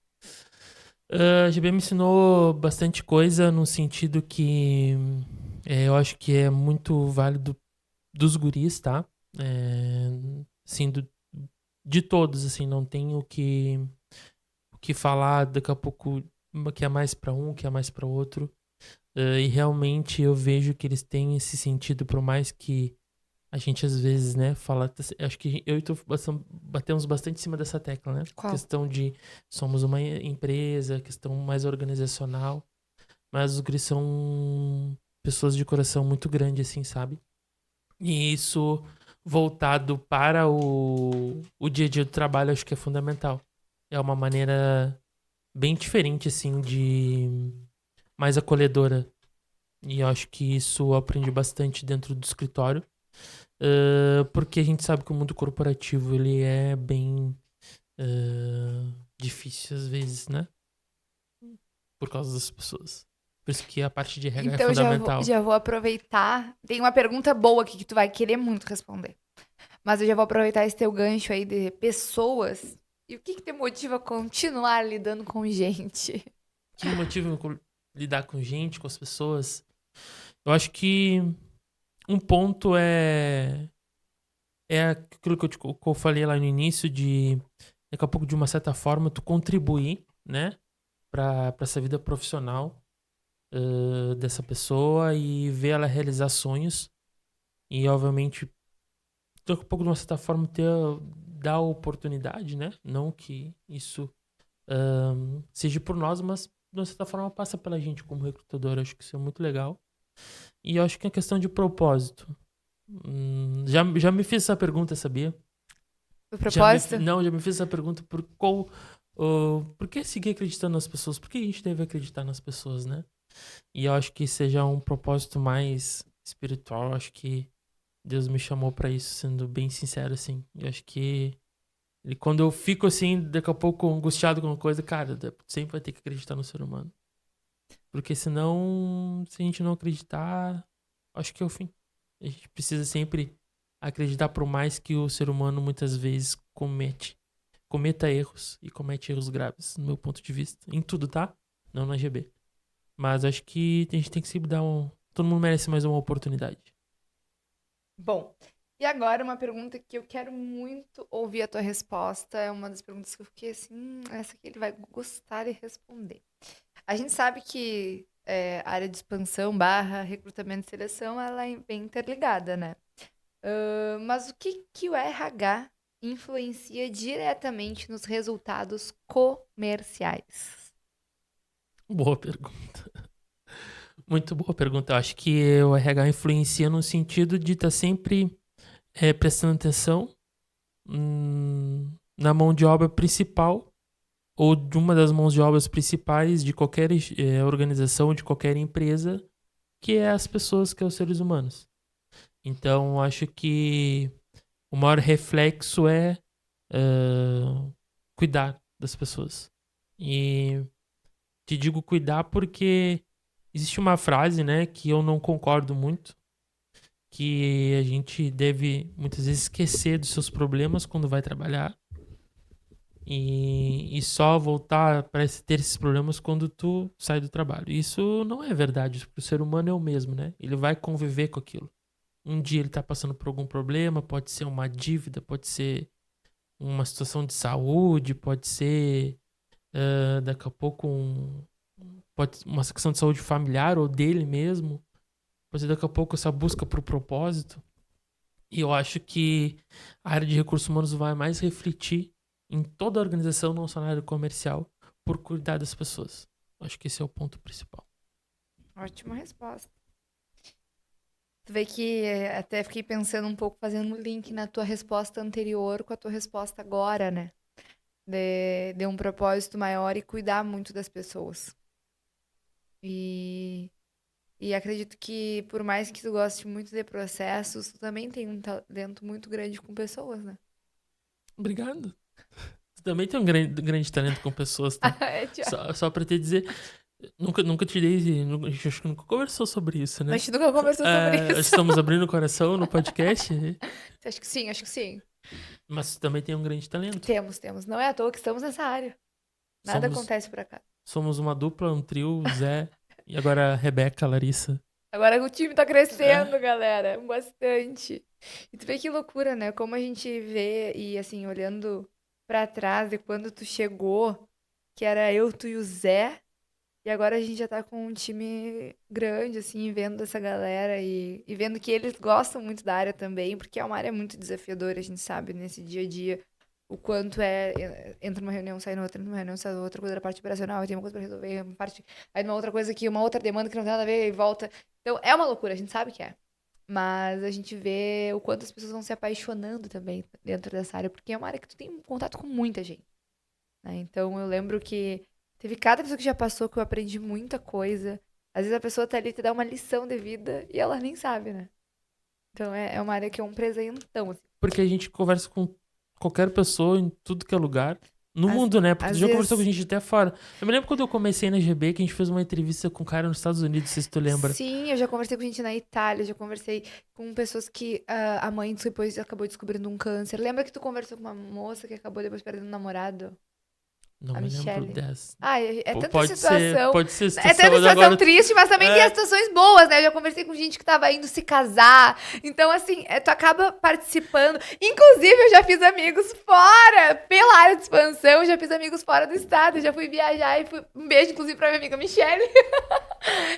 A GB me ensinou bastante coisa no sentido que eu acho que é muito válido dos guris, tá? Sim, de todos, assim, não tem o que falar daqui a pouco que é mais pra um, que é mais pra outro. E realmente eu vejo que eles têm esse sentido, por mais que a gente às vezes, né, fala. Acho que eu e tu batemos bastante em cima dessa tecla, né? Qual? Questão de somos uma empresa, questão mais organizacional. Mas os guris são pessoas de coração muito grande, assim, sabe? E isso voltado para o dia a dia do trabalho, acho que é fundamental. É uma maneira bem diferente, assim, de mais acolhedora. E eu acho que isso eu aprendi bastante dentro do escritório. Porque a gente sabe que o mundo corporativo, ele é bem difícil às vezes, né? Por causa das pessoas. Por isso que a parte de RH é Então, fundamental. já vou aproveitar. Tem uma pergunta boa aqui que tu vai querer muito responder. Mas eu já vou aproveitar esse teu gancho aí de pessoas. E o que te motiva a continuar lidando com gente? O que me motiva lidar com gente, com as pessoas? Eu acho que um ponto é aquilo que eu falei lá no início de daqui a pouco, de uma certa forma, tu contribuir, né, pra essa vida profissional dessa pessoa e ver ela realizar sonhos e, obviamente, daqui a pouco, de uma certa forma, dar oportunidade, né, não que isso seja por nós, mas de uma certa forma passa pela gente como recrutador. Acho que isso é muito legal. E eu acho que é questão de propósito. Já me fiz essa pergunta, sabia? O propósito? Não, já me fiz essa pergunta por que seguir acreditando nas pessoas? Por que a gente deve acreditar nas pessoas, né? E eu acho que seja um propósito mais espiritual. Eu acho que Deus me chamou pra isso, sendo bem sincero, assim. Eu acho que quando eu fico assim, daqui a pouco angustiado com uma coisa, cara, sempre vai ter que acreditar no ser humano. Porque senão, se a gente não acreditar, acho que é o fim. A gente precisa sempre acreditar, por mais que o ser humano muitas vezes cometa erros e comete erros graves, no meu ponto de vista. Em tudo, tá? Não na GB. Mas acho que a gente tem que sempre dar todo mundo merece mais uma oportunidade. Bom, e agora uma pergunta que eu quero muito ouvir a tua resposta. É uma das perguntas que eu fiquei assim, essa aqui ele vai gostar de responder. A gente sabe que a área de expansão barra recrutamento e seleção, ela é bem interligada, né? Mas o que que o RH influencia diretamente nos resultados comerciais? Boa pergunta. Muito boa pergunta. Eu acho que o RH influencia no sentido de estar sempre prestando atenção na mão de obra principal ou de uma das mãos de obras principais de qualquer organização, de qualquer empresa, que é as pessoas, que é os seres humanos. Então, acho que o maior reflexo é cuidar das pessoas. E te digo cuidar porque existe uma frase, né, que eu não concordo muito, que a gente deve muitas vezes esquecer dos seus problemas quando vai trabalhar e só voltar para ter esses problemas quando tu sai do trabalho. Isso não é verdade, porque o ser humano é o mesmo, né? Ele vai conviver com aquilo. Um dia ele tá passando por algum problema, pode ser uma dívida, pode ser uma situação de saúde, pode ser daqui a pouco pode uma questão de saúde familiar ou dele mesmo, pode ser daqui a pouco essa busca por propósito. E eu acho que a área de recursos humanos vai mais refletir em toda a organização, não só na área comercial, por cuidar das pessoas. Eu acho que esse é o ponto principal. Ótima resposta. Tu vê que até fiquei pensando um pouco, fazendo um link na tua resposta anterior com a tua resposta agora, né? De um propósito maior e cuidar muito das pessoas. E acredito que, por mais que tu goste muito de processos, tu também tem um talento muito grande com pessoas, né? Obrigado. Tu também tem um grande talento com pessoas, tá? É, Tiago. Só pra te dizer, nunca te dei. A gente acho que nunca conversou sobre isso, A né? gente nunca conversou sobre isso. Estamos abrindo o coração no podcast, Acho que sim, acho que sim. mas tu também tem um grande talento. Temos. Não é à toa que estamos nessa área. Nada acontece por acaso. Somos uma dupla, um trio, Zé e agora a Rebeca, a Larissa. Agora o time tá crescendo, galera. Bastante. E tu vê que loucura, né? Como a gente vê, e assim, olhando pra trás de quando tu chegou, que era eu, tu e o Zé. E agora a gente já tá com um time grande, assim, vendo essa galera e vendo que eles gostam muito da área também, porque é uma área muito desafiadora, a gente sabe, nesse dia a dia, o quanto entra numa reunião, sai noutra, numa reunião, sai outra, coisa da parte operacional, e tem uma coisa pra resolver, uma parte, aí numa outra coisa aqui, uma outra demanda que não tem nada a ver, e volta. Então, é uma loucura, a gente sabe que é. Mas a gente vê o quanto as pessoas vão se apaixonando também dentro dessa área, porque é uma área que tu tem um contato com muita gente, né? Então, eu lembro que teve cada pessoa que já passou que eu aprendi muita coisa. Às vezes a pessoa tá ali e te dá uma lição de vida e ela nem sabe, né? Então é uma área que é um presentão, assim. Porque a gente conversa com qualquer pessoa em tudo que é lugar. No Às- mundo, né? Porque às tu já conversou com vezes- gente até fora. Eu me lembro quando eu comecei na GB que a gente fez uma entrevista com um cara nos Estados Unidos, não sei se tu lembra. Sim, eu já conversei com gente na Itália, já conversei com pessoas que a mãe depois acabou descobrindo um câncer. Lembra que tu conversou com uma moça que acabou depois perdendo um namorado? Não A me lembro Michelle. dessa. Ai, é tanta Pode situação. ser É situação, tanta mas situação agora. triste, mas também tem as situações boas, né? Eu já conversei com gente que tava indo se casar. Então, assim, tu acaba participando. Inclusive, eu já fiz amigos fora, pela área de expansão, eu já fiz amigos fora do estado. Eu já fui viajar e fui. Um beijo, inclusive, pra minha amiga Michelle.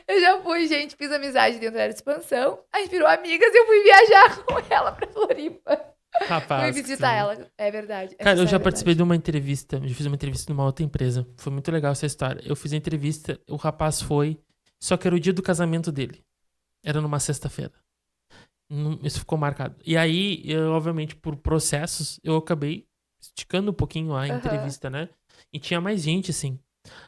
Eu já fui, gente, fiz amizade dentro da área de expansão. A gente virou amigas e eu fui viajar com ela pra Floripa. Rapaz. Fui visitar ela. É verdade. Cara, eu Essa já é participei verdade. de uma entrevista. Eu fiz uma entrevista numa outra empresa. Foi muito legal essa história. Eu fiz a entrevista, o rapaz foi, só que era o dia do casamento dele. Era numa sexta-feira. Isso ficou marcado. E aí, obviamente, por processos, eu acabei esticando um pouquinho a entrevista, né? E tinha mais gente, assim.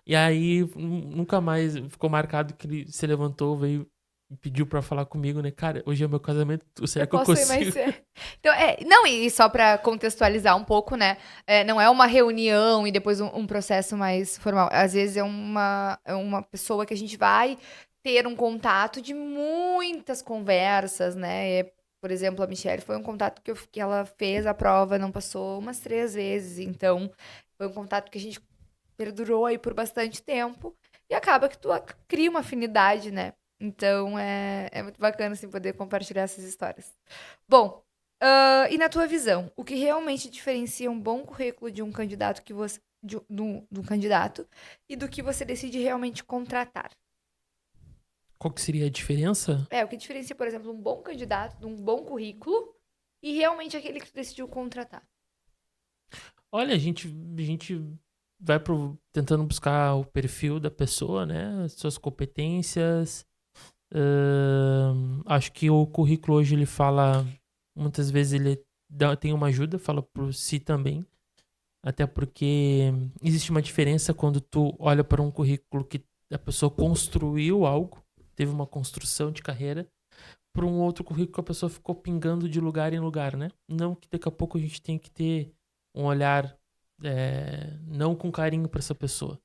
E aí, nunca mais ficou marcado que ele se levantou, veio e pediu pra falar comigo, né? Cara, hoje é meu casamento, será que eu Posso ir mais consigo? cedo. Então, não, e só pra contextualizar um pouco, né? Não é uma reunião e depois um processo mais formal. Às vezes é uma pessoa que a gente vai ter um contato de muitas conversas, né? Por exemplo, a Michelle foi um contato que ela fez a prova, não passou umas 3 vezes. Então, foi um contato que a gente perdurou aí por bastante tempo. E acaba que tu cria uma afinidade, né? Então, é muito bacana, assim, poder compartilhar essas histórias. Bom, e na tua visão, o que realmente diferencia um bom currículo de um candidato que você... de um candidato e do que você decide realmente contratar? Qual que seria a diferença? O que diferencia, por exemplo, um bom candidato de um bom currículo e realmente aquele que tu decidiu contratar? Olha, a gente vai tentando buscar o perfil da pessoa, né? Suas competências. Acho que o currículo hoje ele fala, muitas vezes tem uma ajuda, fala por si também. Até porque existe uma diferença quando tu olha para um currículo que a pessoa construiu algo, teve uma construção de carreira, para um outro currículo que a pessoa ficou pingando de lugar em lugar, né? Não que daqui a pouco a gente tem que ter um olhar não com carinho para essa pessoa.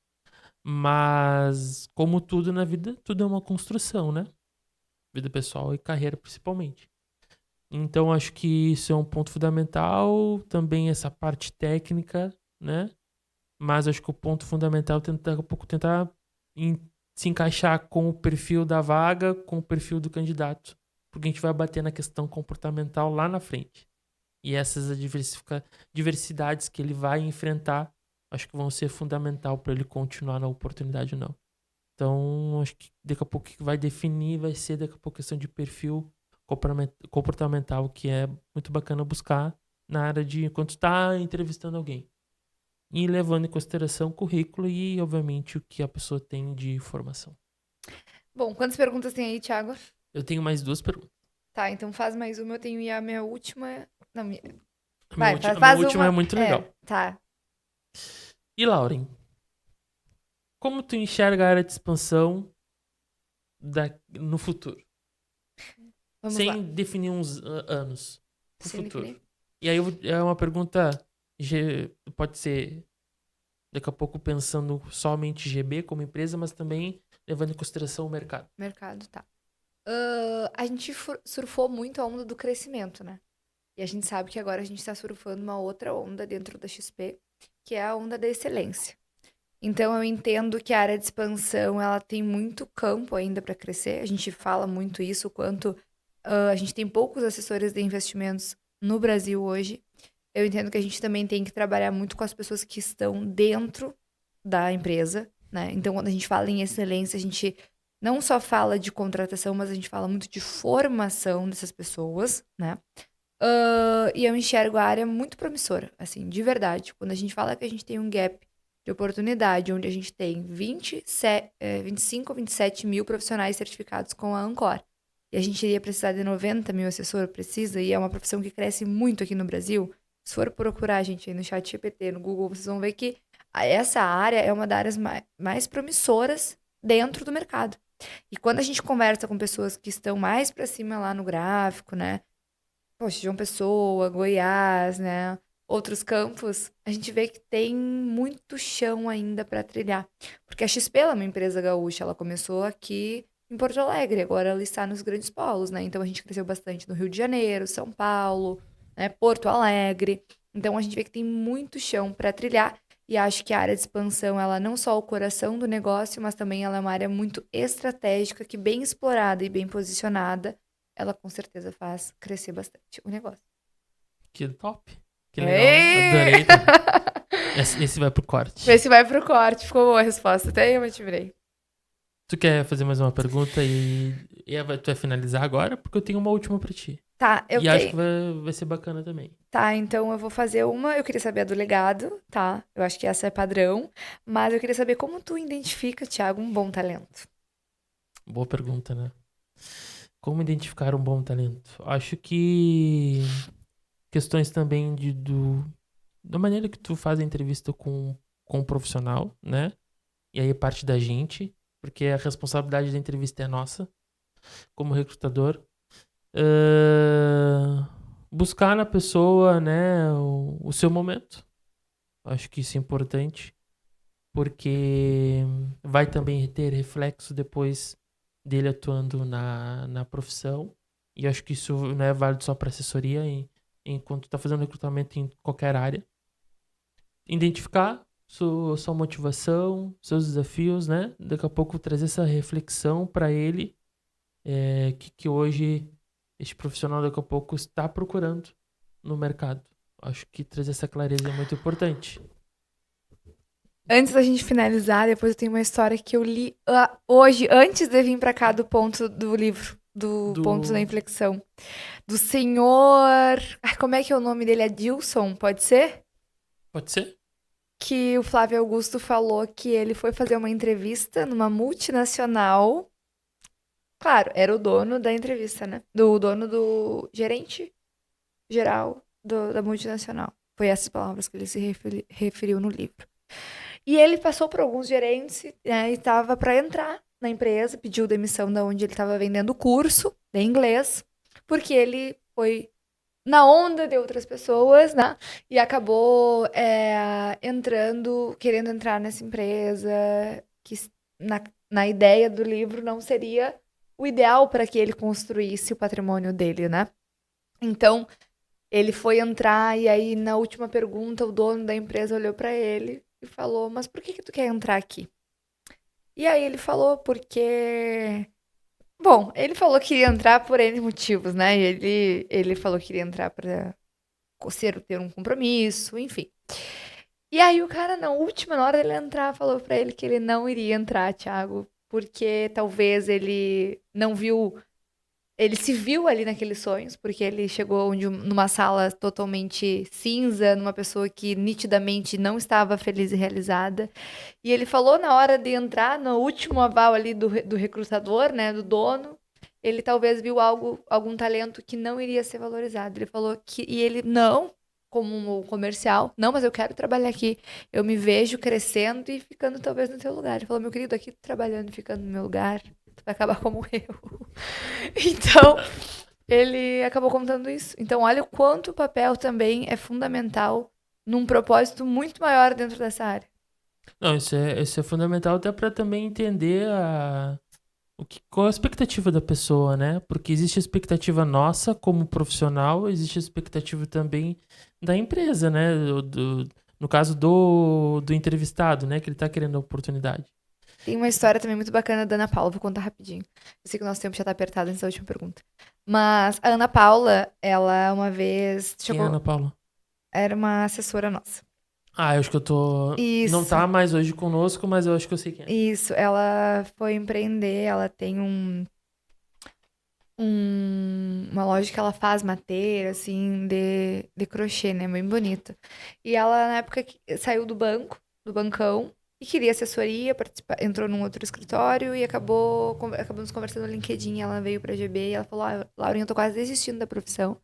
Mas, como tudo na vida, tudo é uma construção, né? Vida pessoal e carreira principalmente. Então, acho que isso é um ponto fundamental. Também essa parte técnica, né? Mas acho que o ponto fundamental é tentar, daqui a pouco, se encaixar com o perfil da vaga, com o perfil do candidato. Porque a gente vai bater na questão comportamental lá na frente. E essas diversidades que ele vai enfrentar, acho que vão ser fundamental para ele continuar na oportunidade ou não. Então, acho que daqui a pouco o que vai definir vai ser daqui a pouco questão de perfil comportamental, que é muito bacana buscar na área de quando está entrevistando alguém. E levando em consideração o currículo e, obviamente, o que a pessoa tem de formação. Bom, quantas perguntas tem aí, Thiago? Eu tenho mais 2 perguntas. Tá, então faz mais uma. Eu tenho a minha última. Não, A vai, minha faz última é uma. muito legal. Tá. E, Lauren, como tu enxerga a área de expansão no futuro? Vamos lá. Sem definir uns anos pro Sem futuro. definir. E aí é uma pergunta, pode ser daqui a pouco pensando somente GB como empresa, mas também levando em consideração o mercado. Mercado, tá. A gente surfou muito a onda do crescimento, né? E a gente sabe que agora a gente está surfando uma outra onda dentro da XP, que é a onda da excelência. Então eu entendo que a área de expansão ela tem muito campo ainda para crescer. A gente fala muito isso, o quanto a gente tem poucos assessores de investimentos no Brasil hoje. Eu entendo que a gente também tem que trabalhar muito com as pessoas que estão dentro da empresa, né? Então, quando a gente fala em excelência, a gente não só fala de contratação, mas a gente fala muito de formação dessas pessoas, né? E eu enxergo a área muito promissora, assim, de verdade. Quando a gente fala que a gente tem um gap de oportunidade, onde a gente tem 25 ou 27 mil profissionais certificados com a Ancor, e a gente iria precisar de 90 mil assessores, precisa, e é uma profissão que cresce muito aqui no Brasil. Se for procurar, gente, aí no chat GPT, no Google, vocês vão ver que essa área é uma das áreas mais promissoras dentro do mercado. E quando a gente conversa com pessoas que estão mais para cima lá no gráfico, né? Poxa, João Pessoa, Goiás, né? Outros campos, a gente vê que tem muito chão ainda para trilhar. Porque a XP ela é uma empresa gaúcha, ela começou aqui em Porto Alegre, agora ela está nos grandes polos, né? Então a gente cresceu bastante no Rio de Janeiro, São Paulo, né? Porto Alegre. Então a gente vê que tem muito chão para trilhar e acho que a área de expansão, ela não só é o coração do negócio, mas também ela é uma área muito estratégica que bem explorada e bem posicionada ela com certeza faz crescer bastante o negócio. Que top. Que legal. Adorei. Esse vai pro corte. Esse vai pro corte. Ficou boa a resposta. Até eu me tirei. Tu quer fazer mais uma pergunta tu vai finalizar agora? Porque eu tenho uma última pra ti. Tá, eu tenho. Acho que vai ser bacana também. Tá, então eu vou fazer uma. Eu queria saber a do legado, tá? Eu acho que essa é padrão. Mas eu queria saber como tu identifica, Thiago, um bom talento. Boa pergunta, né? Como identificar um bom talento? Acho que questões também da maneira que tu faz a entrevista com o profissional, né? E aí parte da gente, porque a responsabilidade da entrevista é nossa, como recrutador. Buscar na pessoa, né, o seu momento. Acho que isso é importante, porque vai também ter reflexo depois dele atuando na profissão. E acho que isso não é válido só para assessoria, enquanto está fazendo recrutamento em qualquer área. Identificar sua motivação, seus desafios, né? Daqui a pouco trazer essa reflexão para ele que hoje este profissional daqui a pouco está procurando no mercado. Acho que trazer essa clareza é muito importante. Antes da gente finalizar, depois eu tenho uma história que eu li hoje, antes de vir pra cá do ponto do livro, do ponto da inflexão. Do senhor. Como é que é o nome dele? Adilson, pode ser? Pode ser? Que o Flávio Augusto falou que ele foi fazer uma entrevista numa multinacional. Claro, era o dono da entrevista, né? Do dono do gerente geral da multinacional. Foi essas palavras que ele se referiu no livro. E ele passou por alguns gerentes, né, e estava para entrar na empresa, pediu demissão da onde ele estava vendendo curso de inglês, porque ele foi na onda de outras pessoas, né? E acabou querendo entrar nessa empresa, que na ideia do livro não seria o ideal para que ele construísse o patrimônio dele, né? Então, ele foi entrar e aí na última pergunta o dono da empresa olhou para ele e falou: "Mas por que tu quer entrar aqui?" E aí ele falou porque bom, ele falou que queria entrar por N motivos, né? Ele falou que queria entrar para ter um compromisso, enfim. E aí o cara, na última, na hora dele entrar, falou pra ele que ele não iria entrar, Thiago, porque talvez ele não viu. Ele se viu ali naqueles sonhos, porque ele chegou numa sala totalmente cinza, numa pessoa que nitidamente não estava feliz e realizada. E ele falou na hora de entrar, no último aval ali do recrutador, né, do dono, ele talvez viu algum talento que não iria ser valorizado. Ele falou que, e ele não, como um comercial, não, mas eu quero trabalhar aqui. Eu me vejo crescendo e ficando talvez no teu lugar. Ele falou, meu querido, aqui trabalhando e ficando no meu lugar, tu vai acabar como eu. Então, ele acabou contando isso. Então, olha o quanto o papel também é fundamental num propósito muito maior dentro dessa área. Não, isso é fundamental até para também entender qual é a expectativa da pessoa, né? Porque existe a expectativa nossa como profissional, existe a expectativa também da empresa, né? No caso do entrevistado, né? Que ele tá querendo a oportunidade. Tem uma história também muito bacana da Ana Paula, vou contar rapidinho. Eu sei que o nosso tempo já tá apertado antes da última pergunta. Mas a Ana Paula, ela uma vez Quem é a Ana Paula? Era uma assessora nossa. Eu acho que eu tô. Não Isso, tá mais hoje conosco, mas eu acho que eu sei quem é. isso. Ela foi empreender, ela tem uma loja que ela faz mateira, assim, de crochê, né? Bem bonita. E ela, na época, saiu do bancão, e queria assessoria, entrou num outro escritório e acabamos conversando no LinkedIn. Ela veio pra GB e ela falou: Laurinha, eu tô quase desistindo da profissão.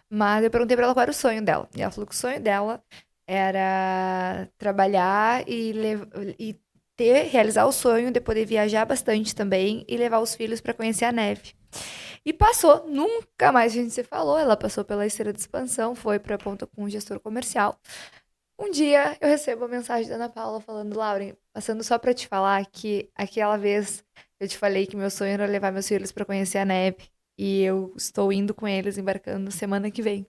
Mas eu perguntei pra ela qual era o sonho dela. E ela falou que o sonho dela era trabalhar e realizar o sonho de poder viajar bastante também e levar os filhos pra conhecer a neve. E passou, nunca mais a gente se falou. Ela passou pela esteira de expansão, foi pra ponta com o gestor comercial. Um dia eu recebo uma mensagem da Ana Paula falando: Lauren, passando só pra te falar que aquela vez eu te falei que meu sonho era levar meus filhos pra conhecer a neve. E eu estou indo com eles, embarcando semana que vem.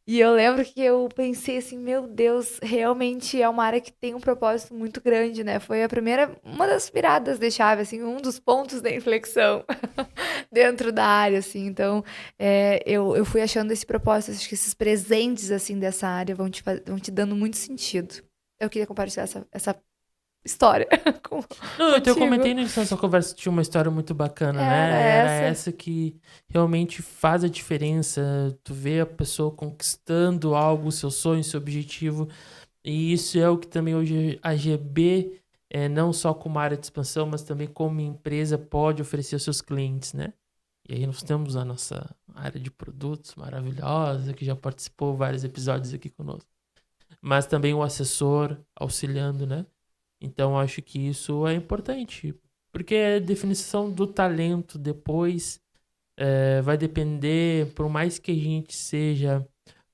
E eu lembro que eu pensei assim, meu Deus, realmente é uma área que tem um propósito muito grande, né? Foi uma das viradas de chave, assim, um dos pontos da inflexão dentro da área, assim. Então, eu fui achando esse propósito, acho que esses presentes, assim, dessa área vão te dando muito sentido. Eu queria compartilhar essa história Não, eu contigo. comentei no início dessa conversa que tinha uma história muito bacana, Era né? Era essa. essa que realmente faz a diferença. Tu vê a pessoa conquistando algo, seu sonho, seu objetivo. E isso é o que também hoje a GB, não só como área de expansão, mas também como empresa, pode oferecer aos seus clientes, né? E aí nós temos a nossa área de produtos maravilhosa, que já participou vários episódios aqui conosco. Mas também o assessor auxiliando, né? Então acho que isso é importante, porque a definição do talento depois vai depender, por mais que a gente seja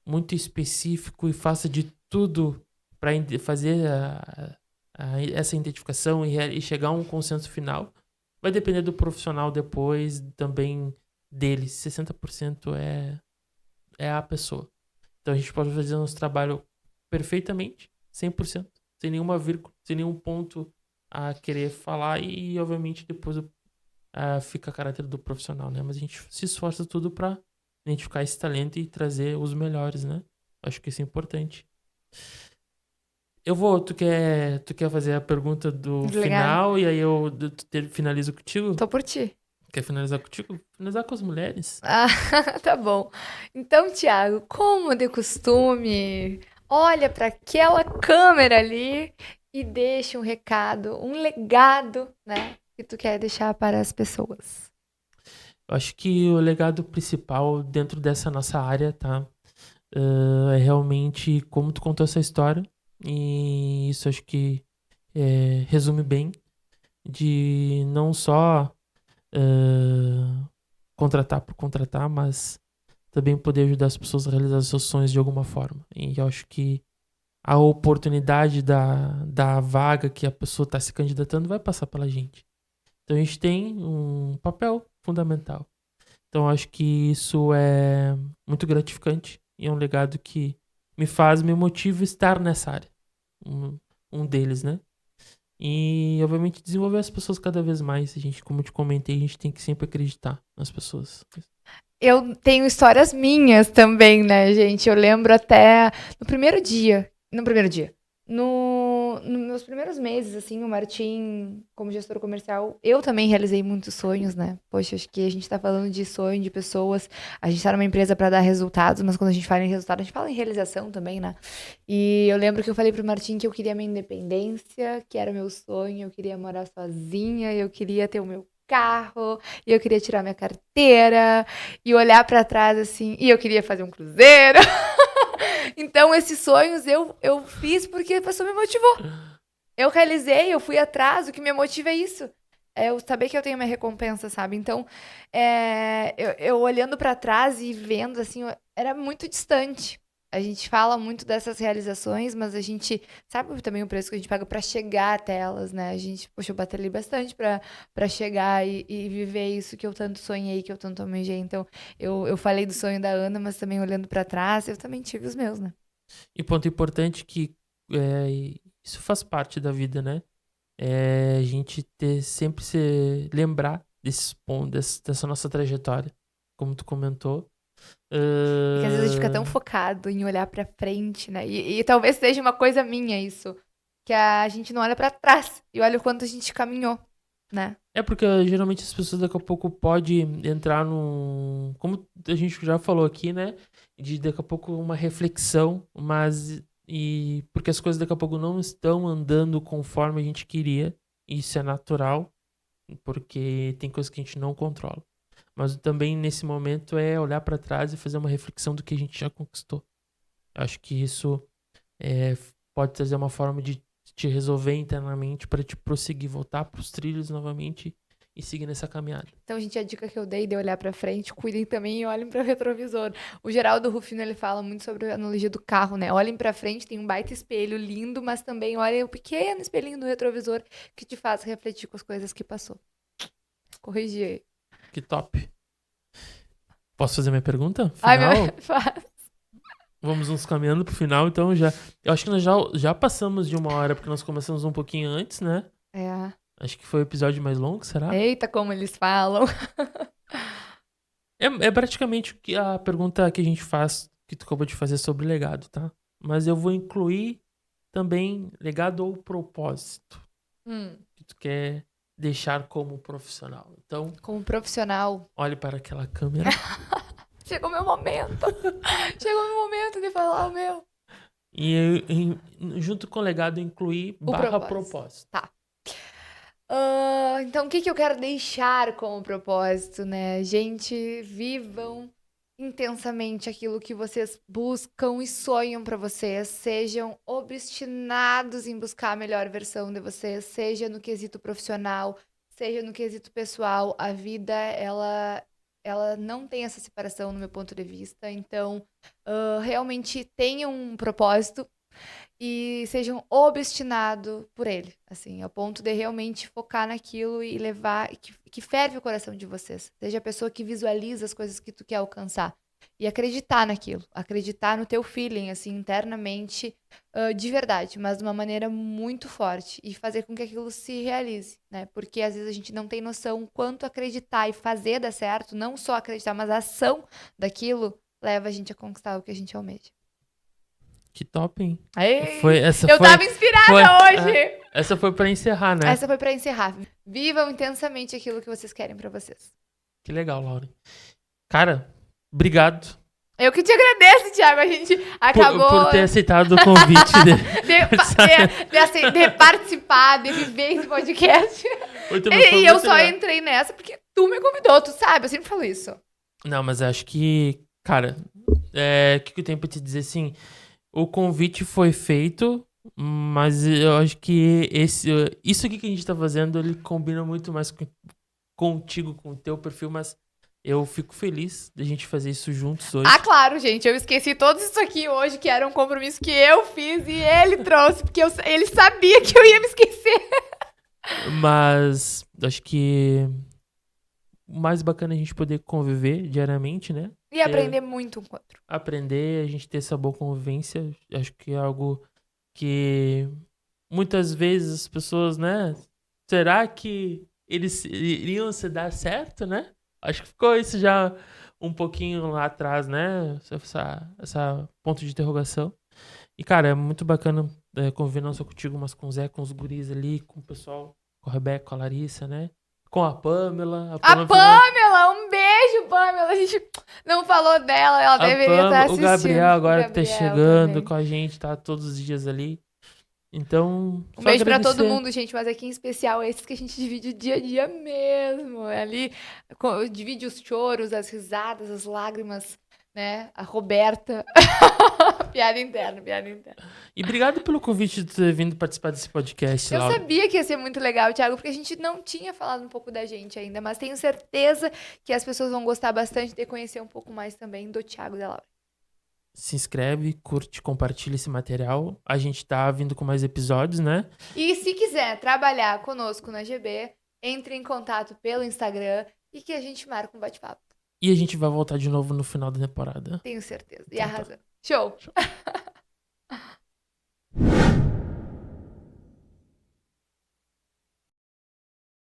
muito específico e faça de tudo para fazer essa identificação e chegar a um consenso final, vai depender do profissional depois também dele. 60% é a pessoa. Então a gente pode fazer nosso trabalho perfeitamente, 100%, sem nenhuma vírgula, sem nenhum ponto a querer falar e obviamente depois fica a caráter do profissional, né? Mas a gente se esforça tudo pra identificar esse talento e trazer os melhores, né? Acho que isso é importante. Tu quer fazer a pergunta do Legal. final e aí eu finalizo contigo? Tô por ti. Quer finalizar contigo? Finalizar com as mulheres. Ah, tá bom. Então, Thiago, como de costume, olha para aquela câmera ali e deixa um recado, um legado, né, que tu quer deixar para as pessoas. Eu acho que o legado principal dentro dessa nossa área, tá? É realmente como tu contou essa história. E isso acho que resume bem de não só contratar por contratar, mas também poder ajudar as pessoas a realizar seus sonhos de alguma forma. E eu acho que a oportunidade da vaga que a pessoa está se candidatando vai passar pela gente. Então a gente tem um papel fundamental. Então eu acho que isso é muito gratificante e é um legado que me motiva a estar nessa área. Um deles, né? E, obviamente, desenvolver as pessoas cada vez mais. A gente, como eu te comentei, a gente tem que sempre acreditar nas pessoas. Eu tenho histórias minhas também, né, gente? Eu lembro até no primeiro dia. No primeiro dia. Nos meus primeiros meses, assim, o Martim, como gestor comercial, eu também realizei muitos sonhos, né? Poxa, acho que a gente tá falando de sonho, de pessoas. A gente tá numa empresa para dar resultados, mas quando a gente fala em resultado, a gente fala em realização também, né? E eu lembro que eu falei pro Martim que eu queria minha independência, que era o meu sonho, eu queria morar sozinha, eu queria ter o meu carro, e eu queria tirar minha carteira, e olhar para trás assim, e eu queria fazer um cruzeiro. Então, esses sonhos eu fiz porque a pessoa me motivou. Eu realizei, eu fui atrás, o que me motiva é isso. É eu saber que eu tenho minha recompensa, sabe? Então, eu olhando pra trás e vendo, assim, era muito distante. A gente fala muito dessas realizações, mas a gente sabe também o preço que a gente paga pra chegar até elas, né? A gente, poxa, eu batalhei bastante pra chegar e viver isso que eu tanto sonhei, que eu tanto almejei. Então, eu falei do sonho da Ana, mas também olhando pra trás, eu também tive os meus, né? E ponto importante que isso faz parte da vida, né? É a gente sempre se lembrar desses pontos, dessa nossa trajetória, como tu comentou. É que às vezes a gente fica tão focado em olhar pra frente, né? E talvez seja uma coisa minha isso. Que a gente não olha pra trás e olha o quanto a gente caminhou, né? É porque geralmente as pessoas daqui a pouco pode entrar num. Como a gente já falou aqui, né? De daqui a pouco uma reflexão, mas. Porque as coisas daqui a pouco não estão andando conforme a gente queria. Isso é natural, porque tem coisas que a gente não controla. Mas também nesse momento é olhar para trás e fazer uma reflexão do que a gente já conquistou. Eu acho que isso é, pode trazer uma forma de te resolver internamente para te prosseguir, voltar para os trilhos novamente e seguir nessa caminhada. Então, gente, a dica que eu dei de olhar pra frente, cuidem também e olhem para o retrovisor. O Geraldo Rufino, ele fala muito sobre a analogia do carro, né? Olhem pra frente, tem um baita espelho lindo, mas também olhem o pequeno espelhinho do retrovisor que te faz refletir com as coisas que passou. Corrigi aí. Que top. Posso fazer minha pergunta? Ai, meu... Final? Vamos nos caminhando pro final, então já. Eu acho que nós já passamos de 1 hora, porque nós começamos um pouquinho antes, né? É. Acho que foi o episódio mais longo, será? Eita, como eles falam. É praticamente a pergunta que a gente faz, que tu acabou de fazer sobre legado, tá? Mas eu vou incluir também legado ou propósito que tu quer deixar como profissional. Então, Como profissional, olhe para aquela câmera chegou meu momento. Chegou meu momento de falar o meu. e junto com o legado incluir O / propósito. propósito. Tá. Então, o que eu quero deixar como propósito, né? Gente, vivam intensamente aquilo que vocês buscam e sonham pra vocês. Sejam obstinados em buscar a melhor versão de vocês, seja no quesito profissional, seja no quesito pessoal. A vida, ela não tem essa separação no meu ponto de vista. Então, realmente tenham um propósito e sejam obstinados por ele, assim, ao ponto de realmente focar naquilo e levar, que ferve o coração de vocês. Seja a pessoa que visualiza as coisas que tu quer alcançar. E acreditar naquilo. Acreditar no teu feeling, assim, internamente, de verdade. Mas de uma maneira muito forte. E fazer com que aquilo se realize, né? Porque às vezes a gente não tem noção quanto acreditar e fazer dar certo. Não só acreditar, mas a ação daquilo leva a gente a conquistar o que a gente almeja. Que top, hein? Ei, Eu tava inspirada hoje! Essa foi pra encerrar, né? Essa foi pra encerrar. Vivam intensamente aquilo que vocês querem pra vocês. Que legal, Laura. Cara, obrigado. Eu que te agradeço, Thiago. A gente acabou... Por ter aceitado o convite de participar, de viver esse podcast. E eu só entrei nessa porque tu me convidou, tu sabe? Eu sempre falo isso. Não, mas acho que, cara, o que eu tenho pra te dizer, assim, o convite foi feito, mas eu acho que isso aqui que a gente tá fazendo, ele combina muito mais contigo, com o teu perfil, mas eu fico feliz da gente fazer isso juntos hoje. Ah, claro, gente, eu esqueci tudo isso aqui hoje, que era um compromisso que eu fiz e ele trouxe, porque ele sabia que eu ia me esquecer. Mas acho que o mais bacana é a gente poder conviver diariamente, né? E aprender muito um com o outro. Aprender, a gente ter essa boa convivência. Acho que é algo que muitas vezes as pessoas, né? Será que eles iriam se dar certo, né? Acho que ficou isso já um pouquinho lá atrás, né? Essa ponto de interrogação. E, cara, é muito bacana conviver não só contigo, mas com o Zé, com os guris ali, com o pessoal, com a Rebeca, com a Larissa, né? Com a Pamela. A Pamela! Um beijo, Pamela! A gente não falou dela, ela deveria estar assistindo. O Gabriel agora que tá chegando também com a gente, tá todos os dias ali. Então, um beijo pra todo mundo, gente, mas aqui em especial esses que a gente divide o dia a dia mesmo. Ali, divide os choros, as risadas, as lágrimas, né? A Roberta. Piada interna. E obrigado pelo convite de ter vindo participar desse podcast, Eu Laura. sabia que ia ser muito legal, Thiago, porque a gente não tinha falado um pouco da gente ainda, mas tenho certeza que as pessoas vão gostar bastante de conhecer um pouco mais também do Thiago e da Laura. Se inscreve, curte, compartilha esse material. A gente tá vindo com mais episódios, né? E se quiser trabalhar conosco na GB, entre em contato pelo Instagram e que a gente marca um bate-papo. E a gente vai voltar de novo no final da temporada. Tenho certeza. E arrasando. Show!